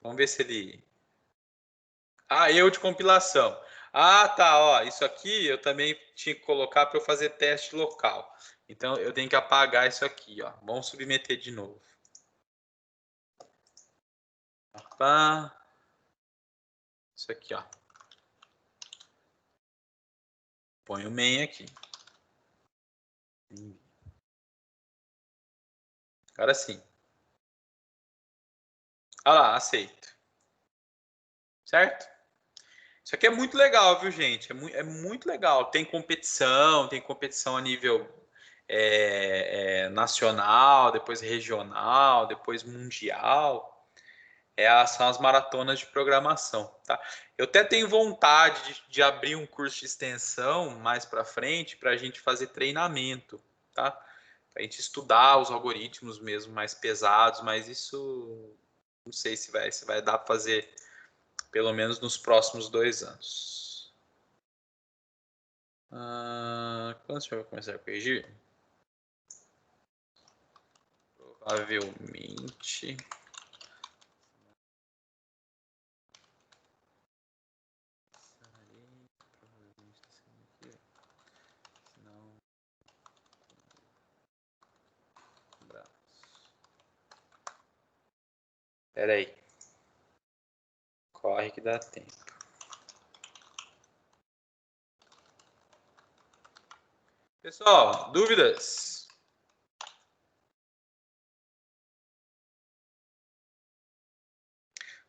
Vamos ver se ele. Ah, erro de compilação. Ah, tá, ó. Isso aqui eu também tinha que colocar para eu fazer teste local. Então eu tenho que apagar isso aqui, ó. Vamos submeter de novo. Pá. Isso aqui, ó. Põe o main aqui. Agora sim. Olha lá, aceito. Certo? Isso aqui é muito legal, viu, gente? É muito legal. Tem competição a nível nacional, depois regional, depois mundial. São as maratonas de programação, tá? Eu até tenho vontade de abrir um curso de extensão mais para frente para a gente fazer treinamento, tá? Para a gente estudar os algoritmos mesmo mais pesados, mas isso não sei se vai dar para fazer pelo menos nos próximos 2 anos. Quando você vai começar a corrigir? Provavelmente. Espera aí. Corre que dá tempo. Pessoal, dúvidas?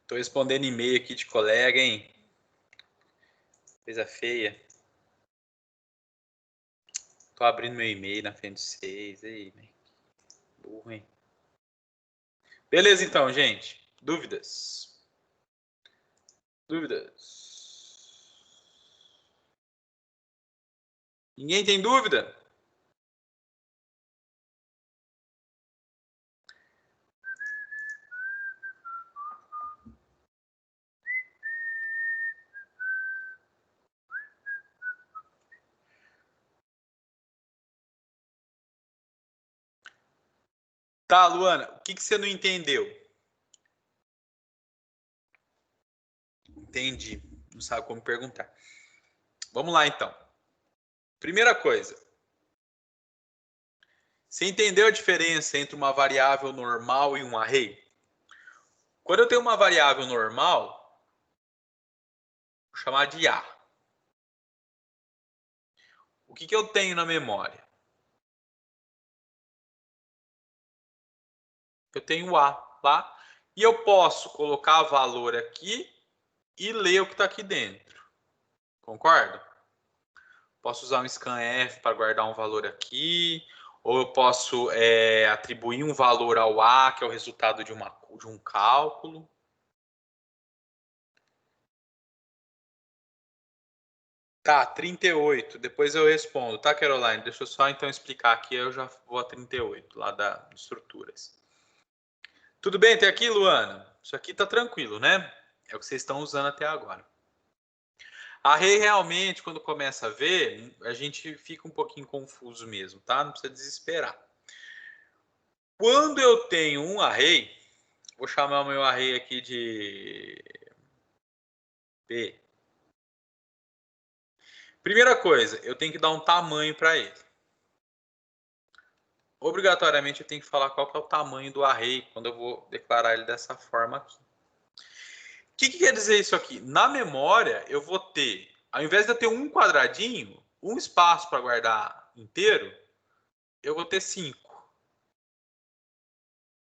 Tô respondendo e-mail aqui de colega, hein? Coisa feia. Tô abrindo meu e-mail na frente de vocês. Aí, né? Burro, hein? Beleza, então, gente. Dúvidas? Dúvidas? Ninguém tem dúvida? Tá, Luana, o que você não entendeu? Entendi. Não sabe como perguntar. Vamos lá, então. Primeira coisa. Você entendeu a diferença entre uma variável normal e um array? Quando eu tenho uma variável normal, vou chamar de A. O que eu tenho na memória? Eu tenho A lá e eu posso colocar valor aqui e ler o que está aqui dentro. Concorda? Posso usar um scanf para guardar um valor aqui, ou eu posso atribuir um valor ao A, que é o resultado de um cálculo. Tá, 38. Depois eu respondo, tá, Caroline? Deixa eu só então explicar aqui, eu já vou a 38, lá da estruturas. Tudo bem até aqui, Luana? Isso aqui tá tranquilo, né? É o que vocês estão usando até agora. Array realmente, quando começa a ver, a gente fica um pouquinho confuso mesmo, tá? Não precisa desesperar. Quando eu tenho um array, vou chamar o meu array aqui de B. Primeira coisa, eu tenho que dar um tamanho para ele. Obrigatoriamente eu tenho que falar qual que é o tamanho do array quando eu vou declarar ele dessa forma aqui. O que quer dizer isso aqui? Na memória, eu vou ter, ao invés de eu ter um quadradinho, um espaço para guardar inteiro, eu vou ter 5.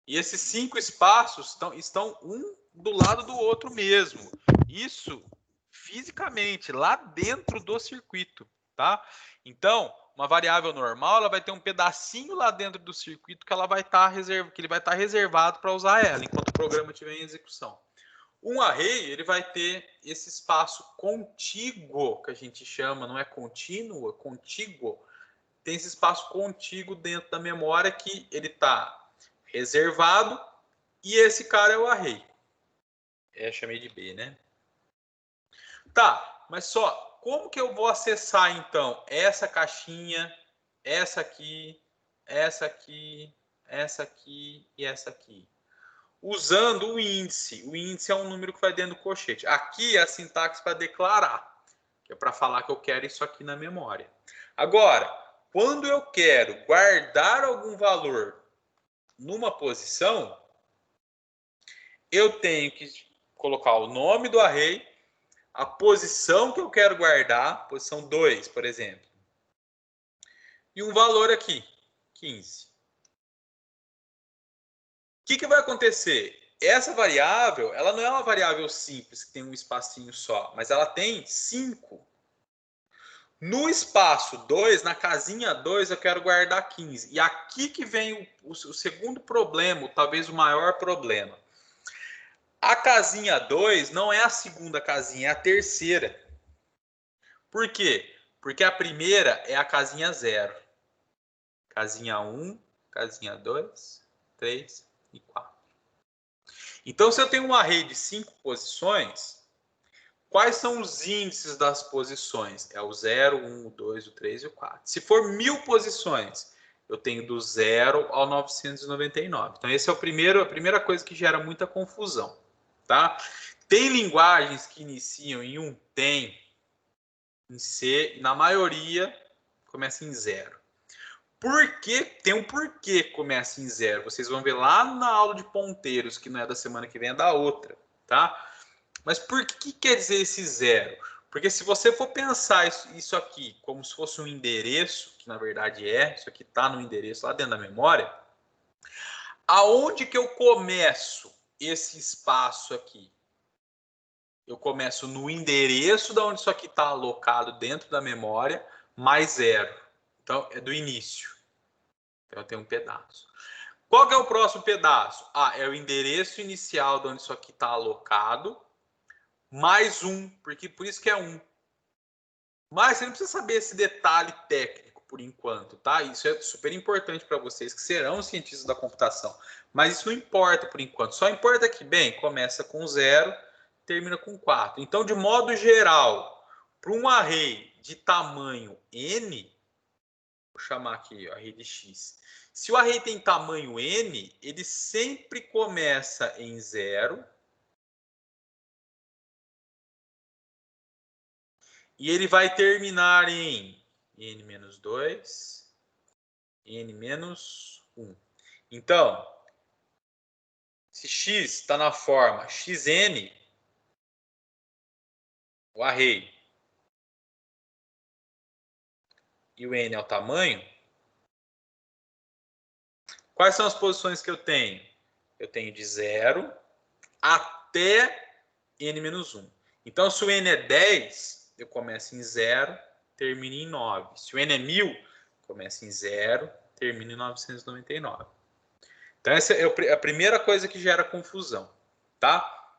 E esses 5 espaços estão um do lado do outro mesmo. Isso fisicamente, lá dentro do circuito, tá? Então, uma variável normal, ela vai ter um pedacinho lá dentro do circuito que ela vai estar que ele vai estar reservado para usar ela enquanto o programa estiver em execução. Um array, ele vai ter esse espaço contíguo, que a gente chama, não é contínuo, é contíguo. Tem esse espaço contíguo dentro da memória que ele está reservado e esse cara é o array. Chamei de B, né? Tá, mas só, como que eu vou acessar então essa caixinha, essa aqui, essa aqui, essa aqui e essa aqui? Usando o índice. O índice é um número que vai dentro do colchete. Aqui é a sintaxe para declarar, que é para falar que eu quero isso aqui na memória. Agora, quando eu quero guardar algum valor numa posição, eu tenho que colocar o nome do array, a posição que eu quero guardar, posição 2, por exemplo, e um valor aqui, 15. O que vai acontecer? Essa variável, ela não é uma variável simples, que tem um espacinho só, mas ela tem 5. No espaço 2, na casinha 2, eu quero guardar 15. E aqui que vem o segundo problema, talvez o maior problema. A casinha 2 não é a segunda casinha, é a terceira. Por quê? Porque a primeira é a casinha 0. Casinha 1, casinha 2, 3 e 4. Então, se eu tenho um array de 5 posições, quais são os índices das posições? É o 0, 1, o 2, o 3 e o 4. Se for 1000 posições, eu tenho do 0 ao 999. Então, esse é a primeira coisa que gera muita confusão. Tá? Tem linguagens que iniciam em 1? Tem. Em C, na maioria, começa em 0. Por que? Tem um porquê começa em 0. Vocês vão ver lá na aula de ponteiros, que não é da semana que vem, é da outra, tá? Mas por que quer dizer esse 0? Porque se você for pensar isso aqui como se fosse um endereço, que na verdade é, isso aqui está no endereço lá dentro da memória, aonde que eu começo esse espaço aqui? Eu começo no endereço de onde isso aqui está alocado dentro da memória, mais 0. Então, é do início. Então, eu tenho um pedaço. Qual que é o próximo pedaço? É o endereço inicial de onde isso aqui está alocado, mais 1, porque por isso que é 1. Mas você não precisa saber esse detalhe técnico por enquanto, tá? Isso é super importante para vocês que serão cientistas da computação. Mas isso não importa por enquanto. Só importa que, bem, começa com 0, termina com 4. Então, de modo geral, para um array de tamanho n, vou chamar aqui o array de x. Se o array tem tamanho n, ele sempre começa em 0 e ele vai terminar em n-2, n-1. Então, se x está na forma xn, o array, e o n é o tamanho, quais são as posições que eu tenho? Eu tenho de 0 até n-1. Então, se o n é 10, eu começo em 0, termino em 9. Se o n é 1000, começa em 0, termino em 999. Então, essa é a primeira coisa que gera confusão, tá?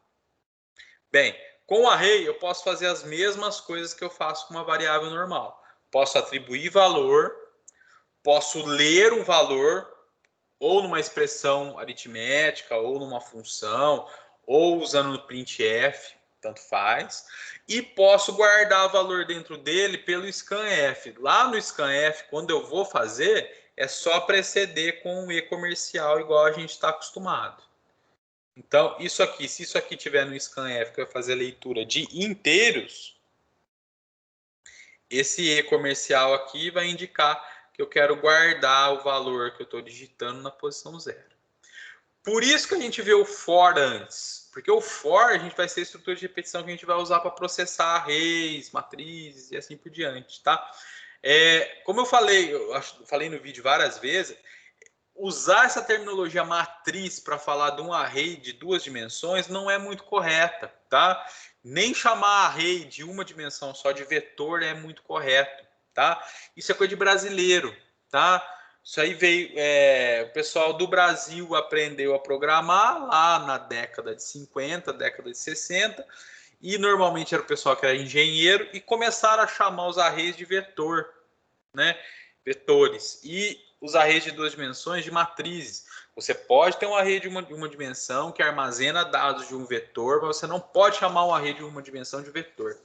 Bem, com o array eu posso fazer as mesmas coisas que eu faço com uma variável normal. Posso atribuir valor, posso ler um valor, ou numa expressão aritmética, ou numa função, ou usando no printf, tanto faz. E posso guardar valor dentro dele pelo scanf. Lá no scanf, quando eu vou fazer, é só preceder com um e comercial, igual a gente está acostumado. Então, isso aqui, se isso aqui tiver no scanf, que vai fazer a leitura de inteiros, esse e comercial aqui vai indicar que eu quero guardar o valor que eu estou digitando na posição 0. Por isso que a gente vê o for antes, porque o for a gente vai ser a estrutura de repetição que a gente vai usar para processar arrays, matrizes e assim por diante, tá? Como eu falei no vídeo várias vezes, usar essa terminologia matriz para falar de um array de 2 dimensões não é muito correta, tá? Nem chamar array de uma dimensão só de vetor é muito correto, tá? Isso é coisa de brasileiro, tá? Isso aí veio, o pessoal do Brasil aprendeu a programar lá na década de 50, década de 60, e normalmente era o pessoal que era engenheiro e começaram a chamar os arrays de vetor, né? Vetores. E os arrays de 2 dimensões de matrizes. Você pode ter um array de uma dimensão que armazena dados de um vetor, mas você não pode chamar um array de uma dimensão de vetor.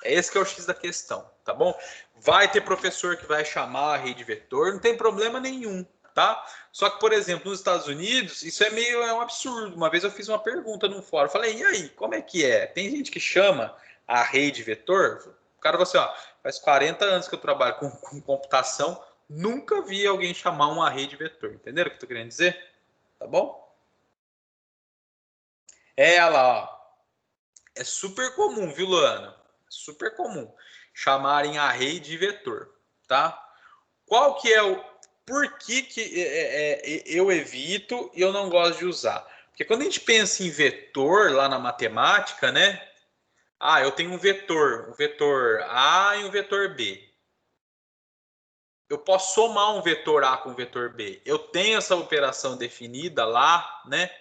Esse que é o X da questão, tá bom? Vai ter professor que vai chamar array de vetor, não tem problema nenhum, tá? Só que, por exemplo, nos Estados Unidos, isso é um absurdo. Uma vez eu fiz uma pergunta num fórum, falei, e aí, como é que é? Tem gente que chama array de vetor? O cara falou assim, ó, faz 40 anos que eu trabalho com computação, nunca vi alguém chamar um array de vetor. Entenderam o que eu tô querendo dizer? Tá bom? Olha lá, ó. É super comum, viu, Luana? Super comum chamarem array de vetor, tá? Qual que é o... Por que eu evito e eu não gosto de usar? Porque quando a gente pensa em vetor lá na matemática, né? Ah, eu tenho um vetor A e um vetor B. Eu posso somar um vetor A com um vetor B. Eu tenho essa operação definida lá, né?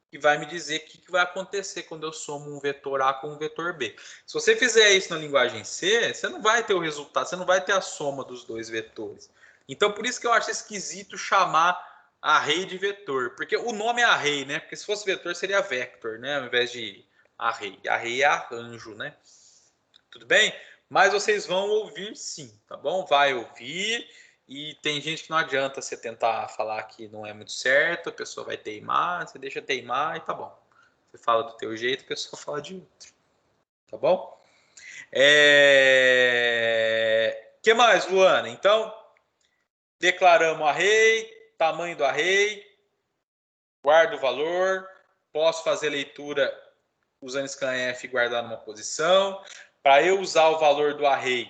Que vai me dizer o que vai acontecer quando eu somo um vetor A com um vetor B. Se você fizer isso na linguagem C, você não vai ter o resultado, você não vai ter a soma dos dois vetores. Então, por isso que eu acho esquisito chamar array de vetor, porque o nome é array, né? Porque se fosse vetor seria vector, né? Ao invés de array. Array é arranjo, né? Tudo bem? Mas vocês vão ouvir sim, tá bom? Vai ouvir. E tem gente que não adianta você tentar falar que não é muito certo, a pessoa vai teimar, você deixa teimar e tá bom. Você fala do teu jeito, a pessoa fala de outro. Tá bom? Que mais, Luana? Então, declaramos array, tamanho do array, guardo o valor, posso fazer leitura usando scanf e guardar numa posição. Para eu usar o valor do array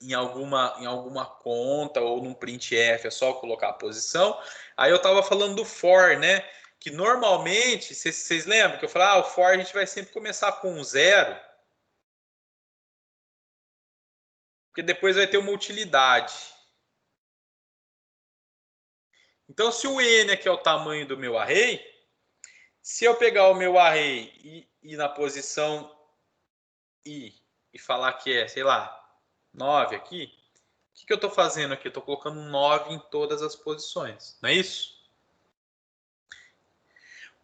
em alguma conta ou num printf, é só colocar a posição. Aí eu estava falando do for, né? Que normalmente, vocês lembram que eu falei, o for a gente vai sempre começar com um zero, porque depois vai ter uma utilidade. Então, se o n aqui é o tamanho do meu array, se eu pegar o meu array e na posição i e falar que é, sei lá, 9 aqui, o que eu estou fazendo aqui? Eu estou colocando 9 em todas as posições, não é isso?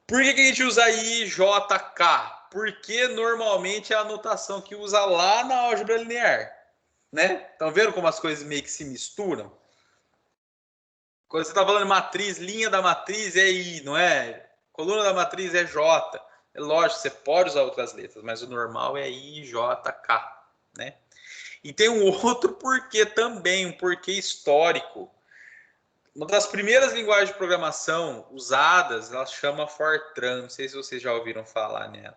Por que a gente usa IJK? Porque normalmente é a anotação que usa lá na álgebra linear, né? Estão vendo como as coisas meio que se misturam? Quando você está falando de matriz, linha da matriz é I, não é? Coluna da matriz é J. É lógico, você pode usar outras letras, mas o normal é IJK, né? E tem um outro porquê também, um porquê histórico. Uma das primeiras linguagens de programação usadas, ela chama Fortran. Não sei se vocês já ouviram falar nela.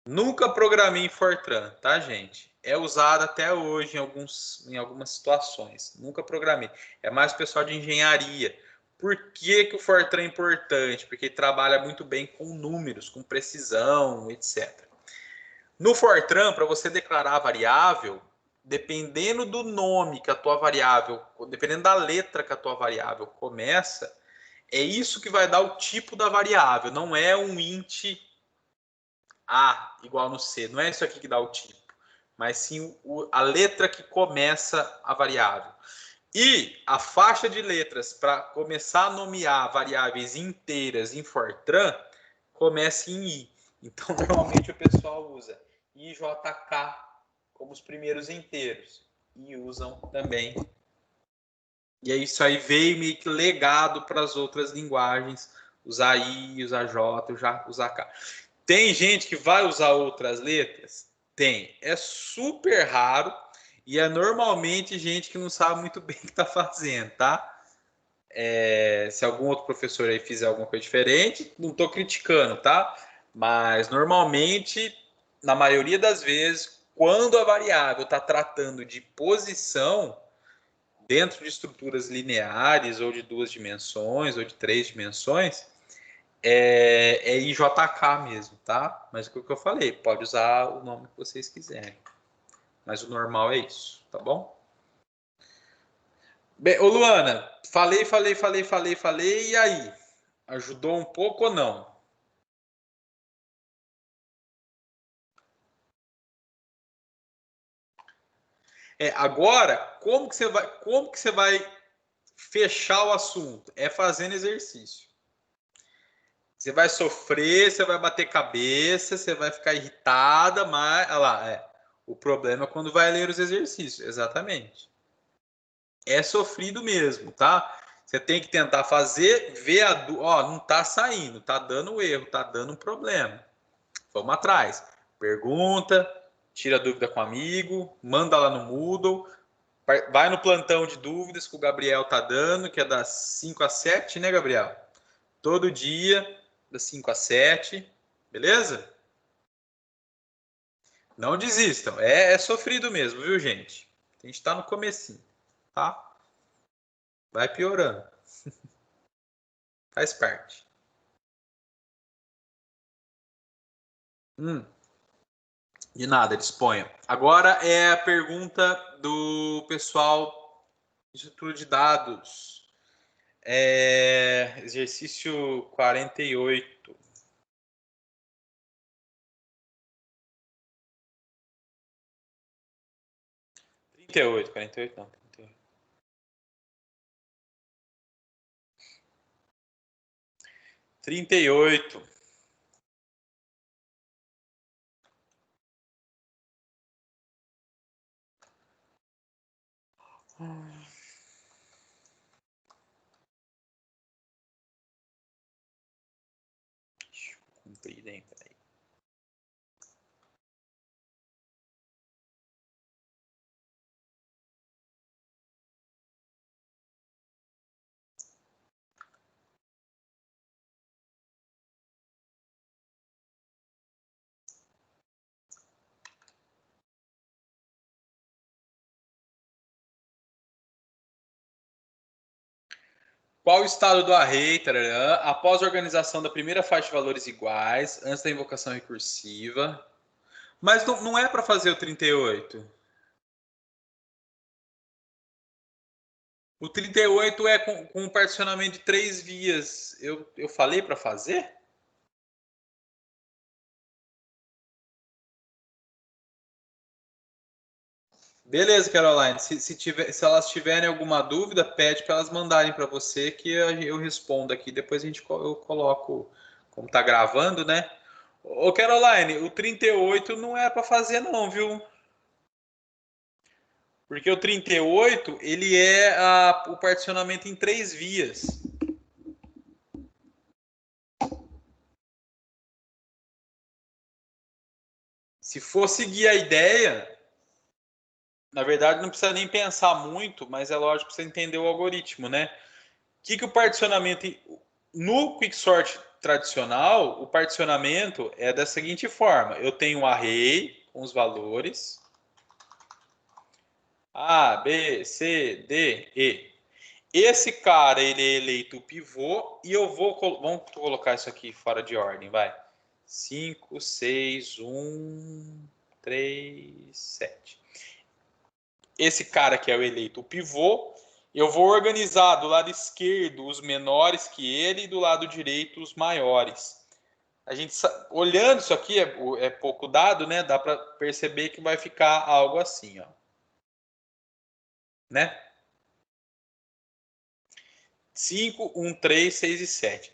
Nunca programei em Fortran, tá, gente? É usada até hoje em algumas situações. Nunca programei. É mais pessoal de engenharia. Por que, que o Fortran é importante? Porque ele trabalha muito bem com números, com precisão, etc. No Fortran, para você declarar a variável, dependendo do nome que a tua variável, dependendo da letra que a tua variável começa, é isso que vai dar o tipo da variável. Não é um int A igual no C. Não é isso aqui que dá o tipo, mas sim a letra que começa a variável. E a faixa de letras para começar a nomear variáveis inteiras em Fortran começa em I. Então, normalmente o pessoal usa IJK como os primeiros inteiros. E usam também. E aí isso aí veio meio que legado para as outras linguagens. Usar I, usar J, usar K. Tem gente que vai usar outras letras? Tem. É super raro e é normalmente gente que não sabe muito bem o que está fazendo, tá? Se algum outro professor aí fizer alguma coisa diferente, não estou criticando, tá? Mas normalmente, na maioria das vezes, quando a variável está tratando de posição dentro de estruturas lineares ou de 2 dimensões ou de 3 dimensões, é IJK mesmo, tá? Mas o que eu falei, pode usar o nome que vocês quiserem. Mas o normal é isso, tá bom? Bem, ô Luana, falei, e aí? Ajudou um pouco ou não? Agora, como que você vai fechar o assunto? É fazendo exercício. Você vai sofrer, você vai bater cabeça, você vai ficar irritada, mas, olha lá, o problema é quando vai ler os exercícios, exatamente. É sofrido mesmo, tá? Você tem que tentar fazer, ver não tá saindo, tá dando erro, tá dando um problema. Vamos atrás. Pergunta, tira dúvida com amigo, manda lá no Moodle, vai no plantão de dúvidas que o Gabriel tá dando, que é das 5 às 7, né, Gabriel? Todo dia, das 5 às 7, Beleza? Não desistam. É sofrido mesmo, viu, gente? A gente tá no comecinho, tá? Vai piorando. Faz parte. De nada, disponha. Agora é a pergunta do pessoal do Estrutura de Dados. Exercício 48. 38, 48 não. 38. 38. Comprida, hein? Peraí. Qual o estado do array, tarará, após a organização da primeira faixa de valores iguais, antes da invocação recursiva? Mas não é para fazer o 38. O 38 é com um particionamento de 3 vias. Eu falei para fazer? Beleza, Caroline. Se elas tiverem alguma dúvida, pede para elas mandarem para você que eu respondo aqui. Depois eu coloco, como tá gravando, né? Ô, Caroline, o 38 não é para fazer não, viu? Porque o 38 ele é o particionamento em 3 vias. Se for seguir a ideia, na verdade não precisa nem pensar muito, mas é lógico que você entender o algoritmo, né? Que o particionamento no Quicksort tradicional, o particionamento é da seguinte forma: eu tenho um array com os valores A, B, C, D, E. Esse cara ele é eleito o pivô e eu vamos colocar isso aqui fora de ordem, vai. 5, 6, 1, 3, 7. Esse cara que é o eleito o pivô, eu vou organizar do lado esquerdo os menores que ele e do lado direito os maiores. A gente olhando isso aqui é pouco dado, né? Dá para perceber que vai ficar algo assim, ó, né? 5, 1, 3, 6 e 7.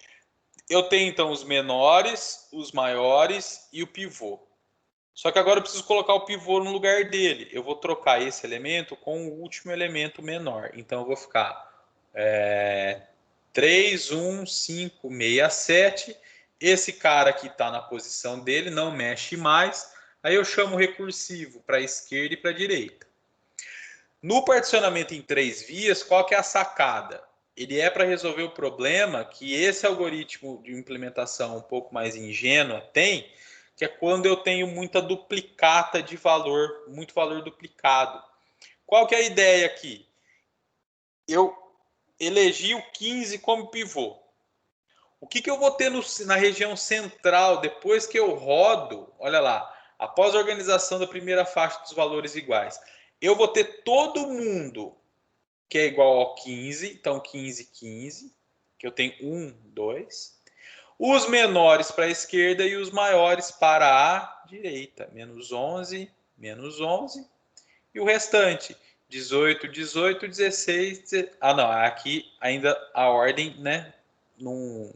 Eu tenho então os menores, os maiores e o pivô. Só que agora eu preciso colocar o pivô no lugar dele. Eu vou trocar esse elemento com o último elemento menor. Então eu vou ficar 3, 1, 5, 6, 7. Esse cara aqui está na posição dele, não mexe mais. Aí eu chamo o recursivo para a esquerda e para a direita. No particionamento em 3 vias, qual que é a sacada? Ele é para resolver o problema que esse algoritmo de implementação um pouco mais ingênua tem, que é quando eu tenho muita duplicata de valor, muito valor duplicado. Qual que é a ideia aqui? Eu elegi o 15 como pivô. O que eu vou ter na região central depois que eu rodo? Olha lá, após a organização da primeira faixa dos valores iguais, eu vou ter todo mundo que é igual ao 15, então 15, 15, que eu tenho 1, 2. Os menores para a esquerda e os maiores para a direita. Menos 11. E o restante, 18, 18, 16. Ah, não, aqui ainda a ordem, né? Não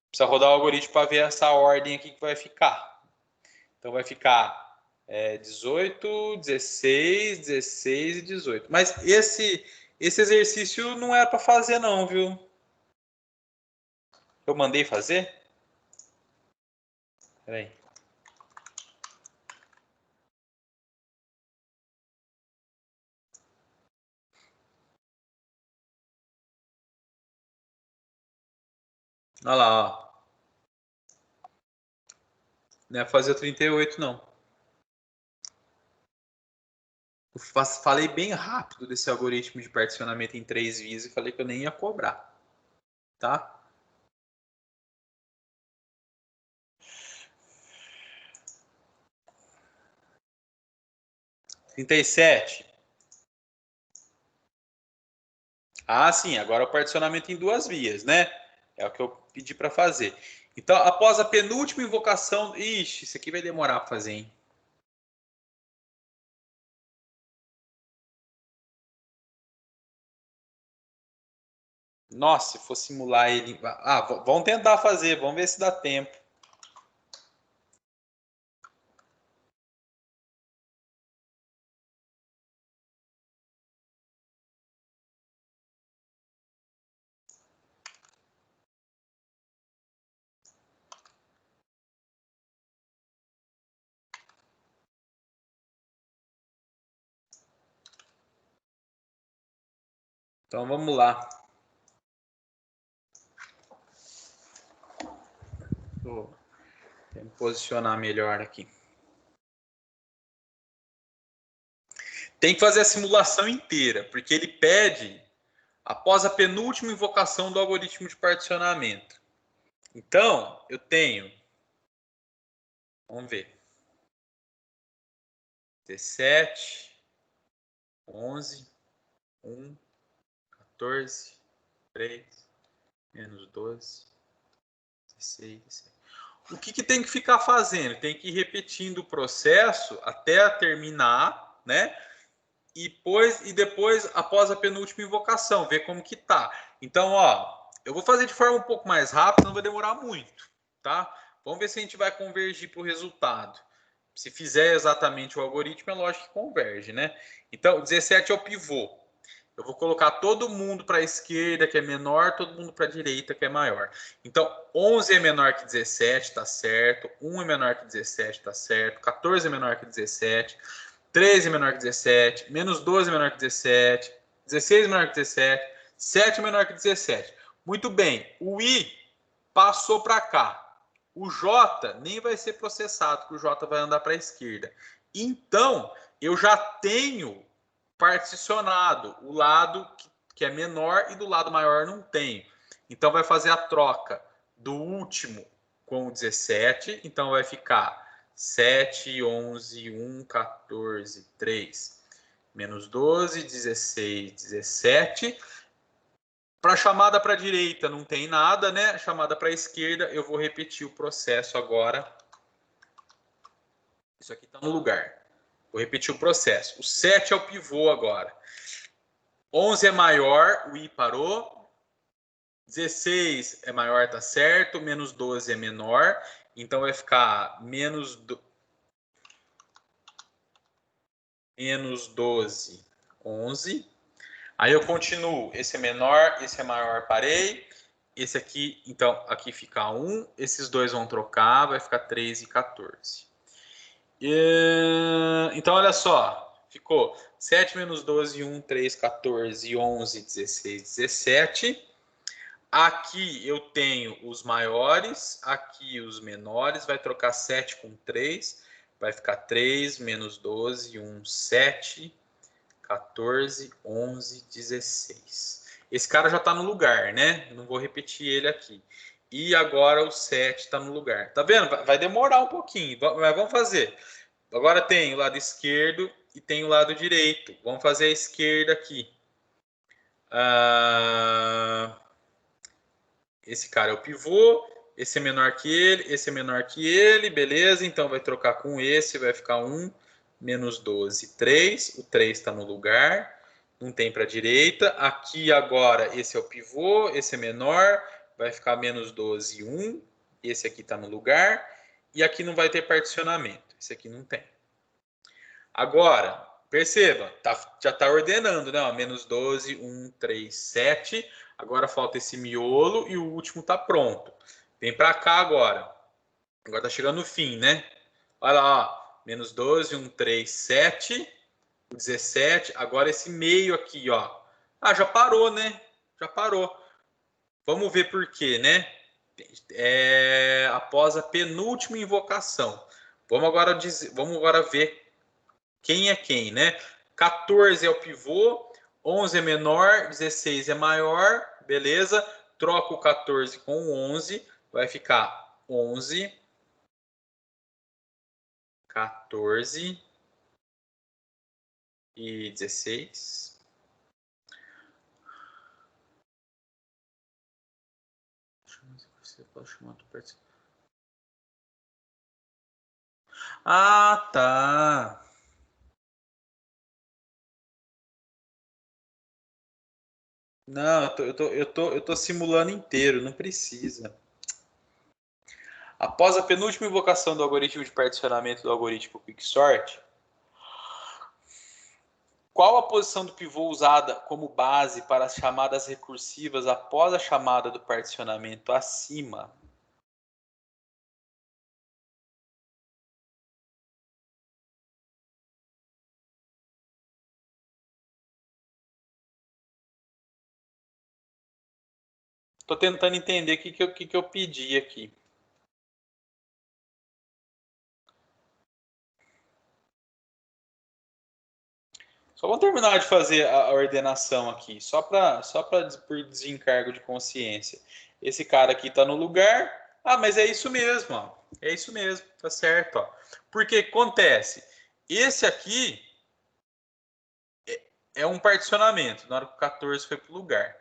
precisa rodar o algoritmo para ver essa ordem aqui que vai ficar. Então vai ficar 18, 16, 16 e 18. Mas esse exercício não era para fazer não, viu? Eu mandei fazer? Peraí. Olha lá, ó. Não é fazer o 38, não. Eu falei bem rápido desse algoritmo de particionamento em 3 vias e falei que eu nem ia cobrar. Tá? Trinta e sete. Ah, sim, agora o particionamento em 2 vias, né? É o que eu pedi para fazer. Então, após a penúltima invocação... Ixi, isso aqui vai demorar para fazer, hein? Nossa, se for simular ele... Ah, vamos tentar fazer, vamos ver se dá tempo. Então, vamos lá. Vou me posicionar melhor aqui. Tem que fazer a simulação inteira, porque ele pede após a penúltima invocação do algoritmo de particionamento. Então, eu tenho... Vamos ver. 17, 11, 1, 14, 3, menos 12, 16, 17. O que tem que ficar fazendo? Tem que ir repetindo o processo até terminar, né? E depois, após a penúltima invocação, ver como que tá. Então, ó, eu vou fazer de forma um pouco mais rápida, não vai demorar muito, tá? Vamos ver se a gente vai convergir para o resultado. Se fizer exatamente o algoritmo, é lógico que converge, né? Então, 17 é o pivô. Eu vou colocar todo mundo para a esquerda, que é menor, todo mundo para a direita, que é maior. Então, 11 é menor que 17, tá certo. 1 é menor que 17, tá certo. 14 é menor que 17. 13 é menor que 17. Menos 12 é menor que 17. 16 é menor que 17. 7 é menor que 17. Muito bem. O I passou para cá. O J nem vai ser processado, porque o J vai andar para a esquerda. Então, eu já tenho particionado o lado que é menor e do lado maior não tenho. Então, vai fazer a troca do último com o 17. Então, vai ficar 7, 11, 1, 14, 3, menos 12, 16, 17. Para chamada para a direita não tem nada, né? Chamada para a esquerda, eu vou repetir o processo agora. Isso aqui está no lugar. Vou repetir o processo. O 7 é o pivô agora. 11 é maior, o I parou. 16 é maior, tá certo. Menos 12 é menor. Então vai ficar menos 12, 11. Aí eu continuo. Esse é menor, esse é maior, parei. Esse aqui, então, aqui fica 1. Esses dois vão trocar, vai ficar 13 e 14. Então, olha só. Ficou 7 menos 12, 1, 3, 14, 11, 16, 17. Aqui eu tenho os maiores, aqui os menores. Vai trocar 7 com 3. Vai ficar 3 menos 12, 1, 7, 14, 11, 16. Esse cara já está no lugar, né? Não vou repetir ele aqui. E agora o 7 está no lugar. Tá vendo? Vai demorar um pouquinho, mas vamos fazer. Agora tem o lado esquerdo e tem o lado direito. Vamos fazer a esquerda aqui. Esse cara é o pivô. Esse é menor que ele. Esse é menor que ele. Beleza? Então vai trocar com esse. Vai ficar 1 menos 12, 3. O 3 está no lugar. Não tem para a direita. Aqui agora, esse é o pivô. Esse é menor. Vai ficar menos 12, 1. Esse aqui está no lugar. E aqui não vai ter particionamento. Esse aqui não tem. Agora, perceba, já está ordenando, né? Ó, menos 12, 1, 3, 7. Agora falta esse miolo e o último está pronto. Vem para cá agora. Agora está chegando no fim, né? Olha lá, ó. Menos 12, 1, 3, 7. 17. Agora esse meio aqui, ó. Ah, já parou, né? Já parou. Vamos ver por quê, né? após a penúltima invocação. Vamos agora ver quem é quem, né? 14 é o pivô, 11 é menor, 16 é maior, beleza? Troca o 14 com o 11, vai ficar 11, 14 e 16. Você pode chamar do participante. Ah, tá. Não, eu tô simulando inteiro, não precisa. Após a penúltima invocação do algoritmo de particionamento do algoritmo Quicksort, qual a posição do pivô usada como base para as chamadas recursivas após a chamada do particionamento acima? Estou tentando entender o que eu pedi aqui. Só vamos terminar de fazer a ordenação aqui, só por desencargo de consciência. Esse cara aqui está no lugar. Ah, mas é isso mesmo, ó. É isso mesmo, tá certo, ó. Porque acontece, esse aqui é um particionamento, na hora que o 14 foi para o lugar.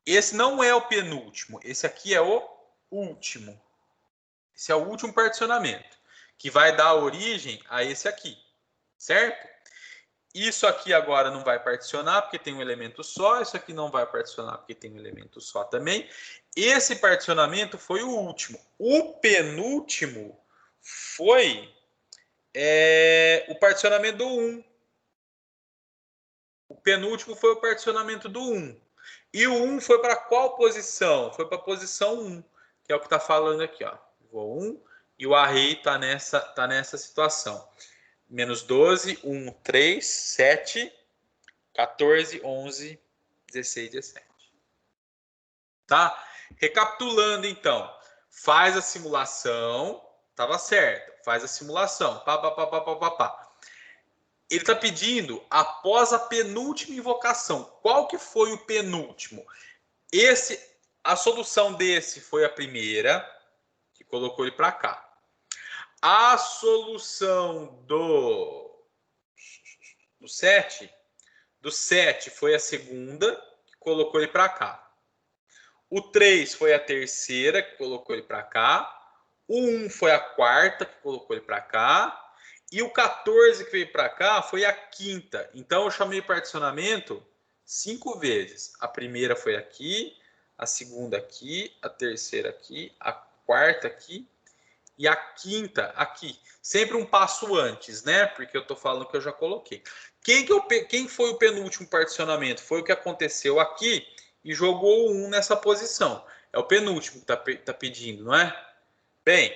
Esse não é o penúltimo, esse aqui é o último. Esse é o último particionamento, que vai dar origem a esse aqui, certo? Isso aqui agora não vai particionar porque tem um elemento só, isso aqui não vai particionar porque tem um elemento só também. Esse particionamento foi o último. O penúltimo foi o particionamento do 1. O penúltimo foi o particionamento do 1. E o 1 foi para qual posição? Foi para a posição 1, que é o que está falando aqui, ó. Vou 1 e o array está nessa situação. Menos 12, 1, 3, 7, 14, 11, 16, 17. Tá? Recapitulando, então. Faz a simulação. Tava certo. Faz a simulação. Pá, pá, pá, pá, pá, pá, pá. Ele está pedindo após a penúltima invocação. Qual que foi o penúltimo? A solução desse foi a primeira, que colocou ele para cá. A solução do 7, do 7 foi a segunda, que colocou ele para cá. O 3 foi a terceira, que colocou ele para cá. O 1 foi a quarta, que colocou ele para cá. E o 14 que veio para cá foi a quinta. Então eu chamei particionamento 5 vezes. A primeira foi aqui, a segunda aqui, a terceira aqui, a quarta aqui e a quinta aqui. Sempre um passo antes, né? Porque eu estou falando que eu já coloquei. Quem foi o penúltimo particionamento? Foi o que aconteceu aqui e jogou o 1 nessa posição. É o penúltimo que está pedindo, não é? Bem,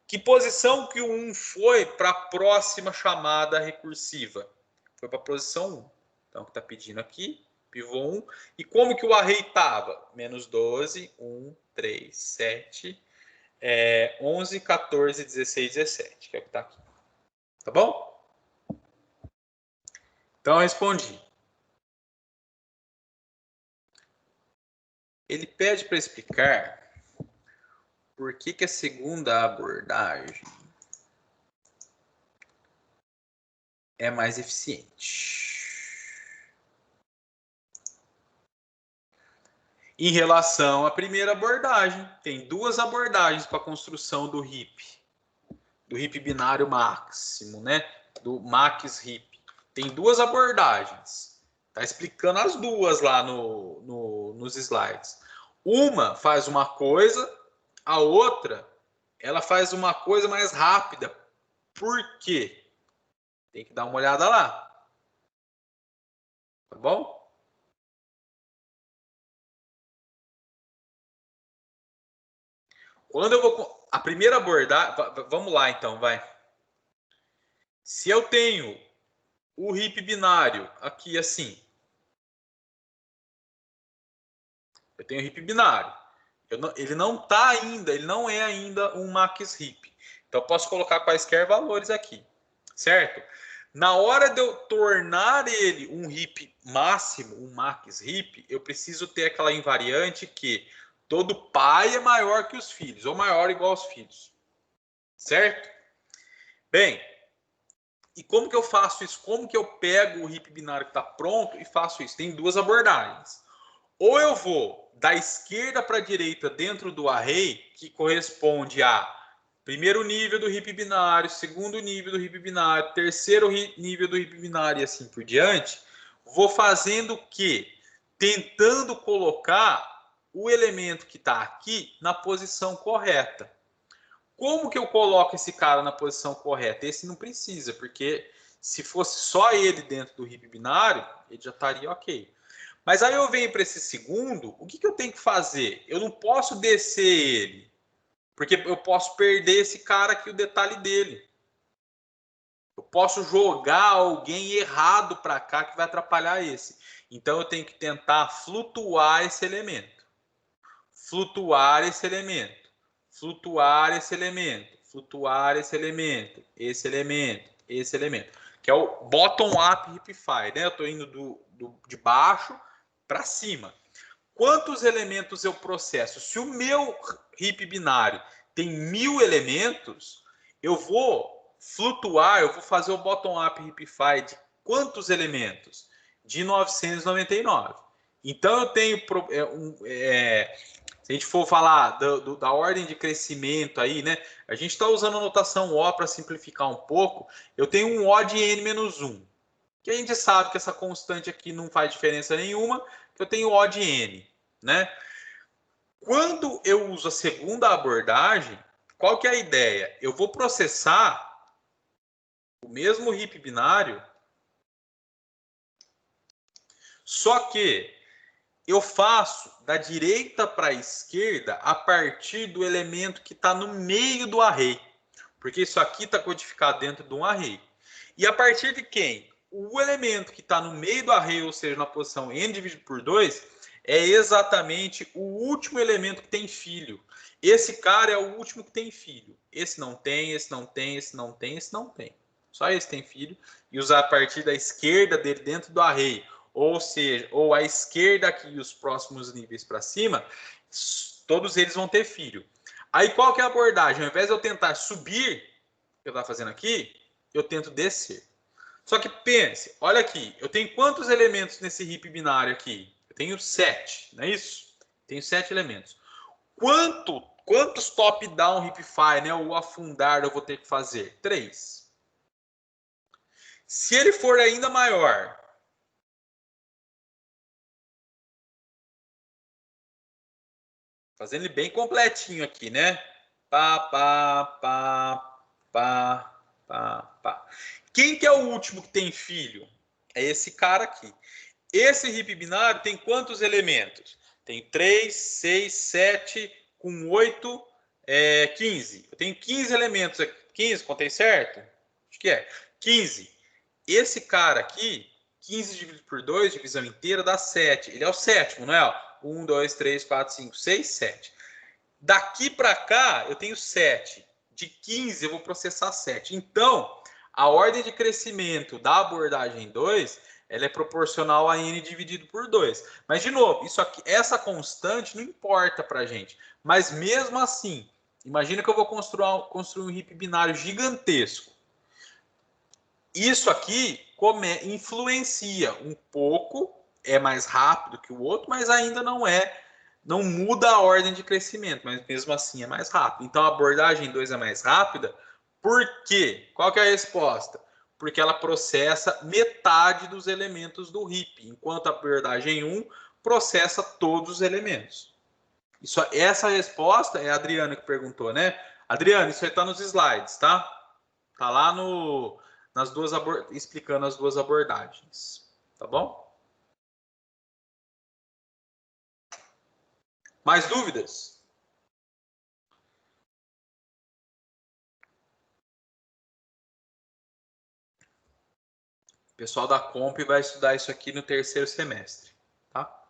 que posição que o 1 foi para a próxima chamada recursiva? Foi para a posição 1. Então, o que está pedindo aqui, pivô 1. E como que o array estava? Menos 12, 1, 3, 7, 11, 14, 16, 17, que é o que está aqui. Tá bom? Então, eu respondi. Ele pede para explicar por que a segunda abordagem é mais eficiente em relação à primeira abordagem. Tem duas abordagens para a construção do heap binário máximo, né? Do max heap. Tem duas abordagens. Tá explicando as duas lá nos slides. Uma faz uma coisa, a outra ela faz uma coisa mais rápida. Por quê? Tem que dar uma olhada lá. Tá bom? Quando eu vou. A primeira abordagem. Vamos lá então, vai. Se eu tenho o heap binário aqui assim. Eu tenho o heap binário. Ele não tá ainda, ele não é ainda um max heap. Então eu posso colocar quaisquer valores aqui, certo? Na hora de eu tornar ele um heap máximo, um max heap, eu preciso ter aquela invariante que todo pai é maior que os filhos, ou maior ou igual aos filhos, certo? Bem, e como que eu faço isso? Como que eu pego o heap binário que está pronto e faço isso? Tem duas abordagens. Ou eu vou da esquerda para a direita dentro do array, que corresponde a primeiro nível do heap binário, segundo nível do heap binário, terceiro nível do heap binário e assim por diante. Vou fazendo o quê? Tentando colocar o elemento que está aqui na posição correta. Como que eu coloco esse cara na posição correta? Esse não precisa, porque se fosse só ele dentro do heap binário, ele já estaria ok. Mas aí eu venho para esse segundo, o que, que eu tenho que fazer? Eu não posso descer ele, porque eu posso perder esse cara aqui, o detalhe dele. Eu posso jogar alguém errado para cá que vai atrapalhar esse. Então eu tenho que tentar flutuar esse elemento. Flutuar esse elemento. Flutuar esse elemento. Flutuar esse elemento. Esse elemento. Esse elemento. Que é o bottom-up heapify, né? Eu estou indo de baixo para cima. Quantos elementos eu processo? Se o meu heap binário tem 1000 elementos, eu vou flutuar, eu vou fazer o bottom-up heapify de quantos elementos? De 999. Então eu tenho se a gente for falar da ordem de crescimento aí, né? A gente está usando a notação O para simplificar um pouco. Eu tenho um O de n-1, que a gente sabe que essa constante aqui não faz diferença nenhuma, que eu tenho O de n, né? Quando eu uso a segunda abordagem, qual que é a ideia? Eu vou processar o mesmo heap binário, só que eu faço da direita para a esquerda a partir do elemento que está no meio do array. Porque isso aqui está codificado dentro de um array. E a partir de quem? O elemento que está no meio do array, ou seja, na posição n dividido por 2, é exatamente o último elemento que tem filho. Esse cara é o último que tem filho. Esse não tem, esse não tem, esse não tem, esse não tem. Só esse tem filho. E usar a partir da esquerda dele dentro do array, ou seja, ou a esquerda aqui e os próximos níveis para cima, todos eles vão ter filho. Aí qual que é a abordagem? Ao invés de eu tentar subir, que eu estava fazendo aqui, eu tento descer. Só que pense, olha aqui, eu tenho quantos elementos nesse heap binário aqui? Eu tenho 7, não é isso? Tenho 7 elementos. Quantos top-down heapify, né, ou afundar eu vou ter que fazer? 3. Se ele for ainda maior, fazendo ele bem completinho aqui, né? Pá, pá, pá, pá, pá, pá. Quem que é o último que tem filho? É esse cara aqui. Esse heap binário tem quantos elementos? Tem 3, 6, 7, com 8, 15. Eu tenho 15 elementos aqui. 15, contei certo? Acho que é. 15. Esse cara aqui, 15 dividido por 2, divisão inteira, dá 7. Ele é o sétimo, não é? 1, 2, 3, 4, 5, 6, 7. Daqui para cá, eu tenho 7. De 15, eu vou processar 7. Então, a ordem de crescimento da abordagem 2, ela é proporcional a n dividido por 2. Mas, de novo, isso aqui, essa constante não importa para a gente. Mas, mesmo assim, imagina que eu vou construir um heap binário gigantesco. Isso aqui influencia um pouco, é mais rápido que o outro, mas ainda não muda a ordem de crescimento, mas mesmo assim é mais rápido. Então a abordagem 2 é mais rápida, por quê? Qual que é a resposta? Porque ela processa metade dos elementos do heap, enquanto a abordagem 1 processa todos os elementos. Essa resposta é a Adriana que perguntou, né? Adriana, isso aí está nos slides, tá? Tá lá explicando as duas abordagens, tá bom? Mais dúvidas? O pessoal da Comp vai estudar isso aqui no terceiro semestre, tá?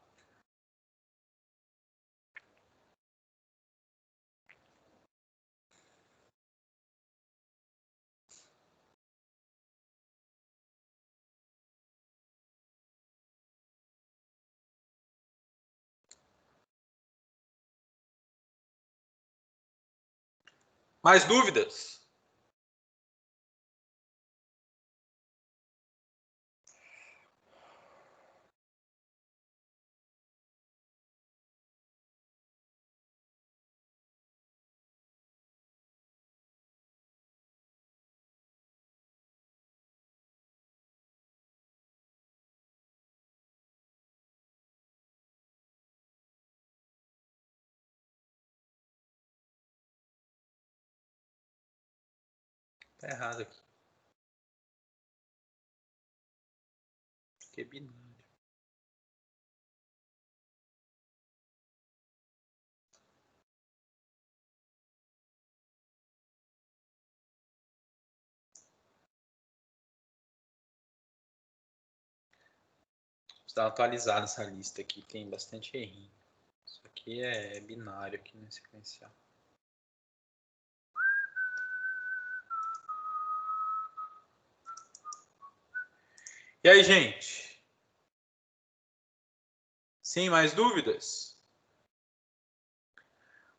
Mais dúvidas? Tá errado aqui. Que binário. Vou dar uma atualizada nessa lista aqui, tem bastante errinho. Isso aqui é binário aqui, né? Sequencial. E aí, gente? Sem mais dúvidas?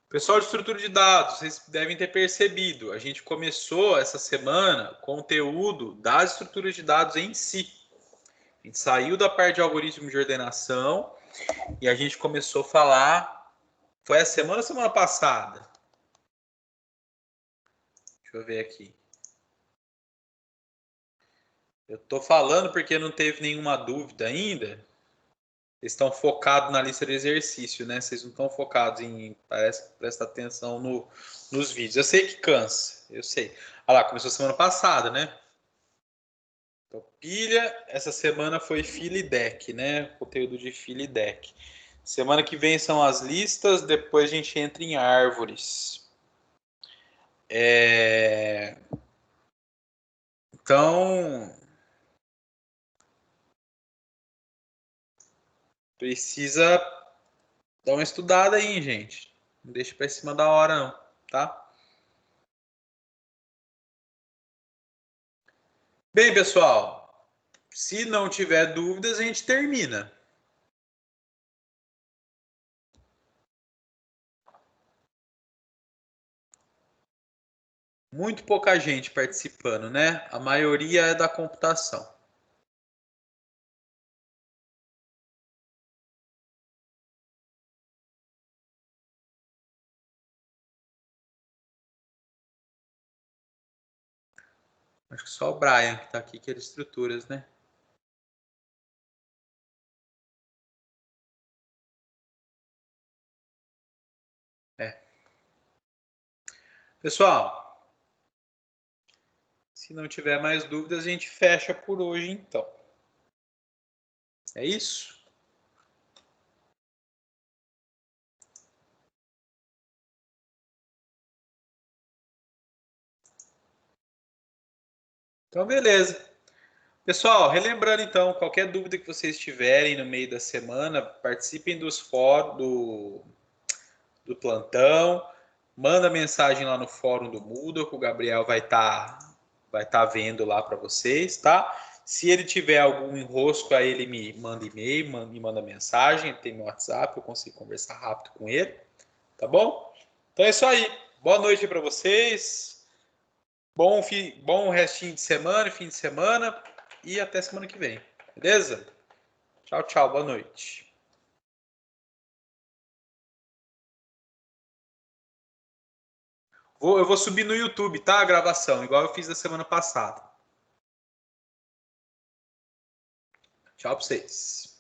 Pessoal de estrutura de dados, vocês devem ter percebido, a gente começou essa semana conteúdo das estruturas de dados em si. A gente saiu da parte de algoritmo de ordenação e a gente começou a falar. Foi a semana ou semana passada? Deixa eu ver aqui. Eu estou falando porque não teve nenhuma dúvida ainda. Vocês estão focados na lista de exercício, né? Vocês não estão focados em. Parece que presta atenção nos vídeos. Eu sei que cansa, eu sei. Olha lá, começou semana passada, né? Então, pilha, essa semana foi fila e deck, né? Conteúdo de fila e deck. Semana que vem são as listas, depois a gente entra em árvores. Então, precisa dar uma estudada aí, gente. Não deixa para cima da hora, não, tá? Bem, pessoal, se não tiver dúvidas, a gente termina. Muito pouca gente participando, né? A maioria é da computação. Acho que só o Brian que está aqui, que é de estruturas, né? É. Pessoal, se não tiver mais dúvidas, a gente fecha por hoje, então. É isso? Então, beleza. Pessoal, relembrando então, qualquer dúvida que vocês tiverem no meio da semana, participem dos fóruns do plantão, manda mensagem lá no fórum do Moodle, que o Gabriel vai tá vendo lá para vocês, tá? Se ele tiver algum enrosco, aí ele me manda e-mail, me manda mensagem, ele tem meu WhatsApp, eu consigo conversar rápido com ele, tá bom? Então é isso aí. Boa noite para vocês. Bom restinho de semana, fim de semana e até semana que vem. Beleza? Tchau, tchau. Boa noite. Eu vou subir no YouTube, tá? A gravação, igual eu fiz da semana passada. Tchau pra vocês.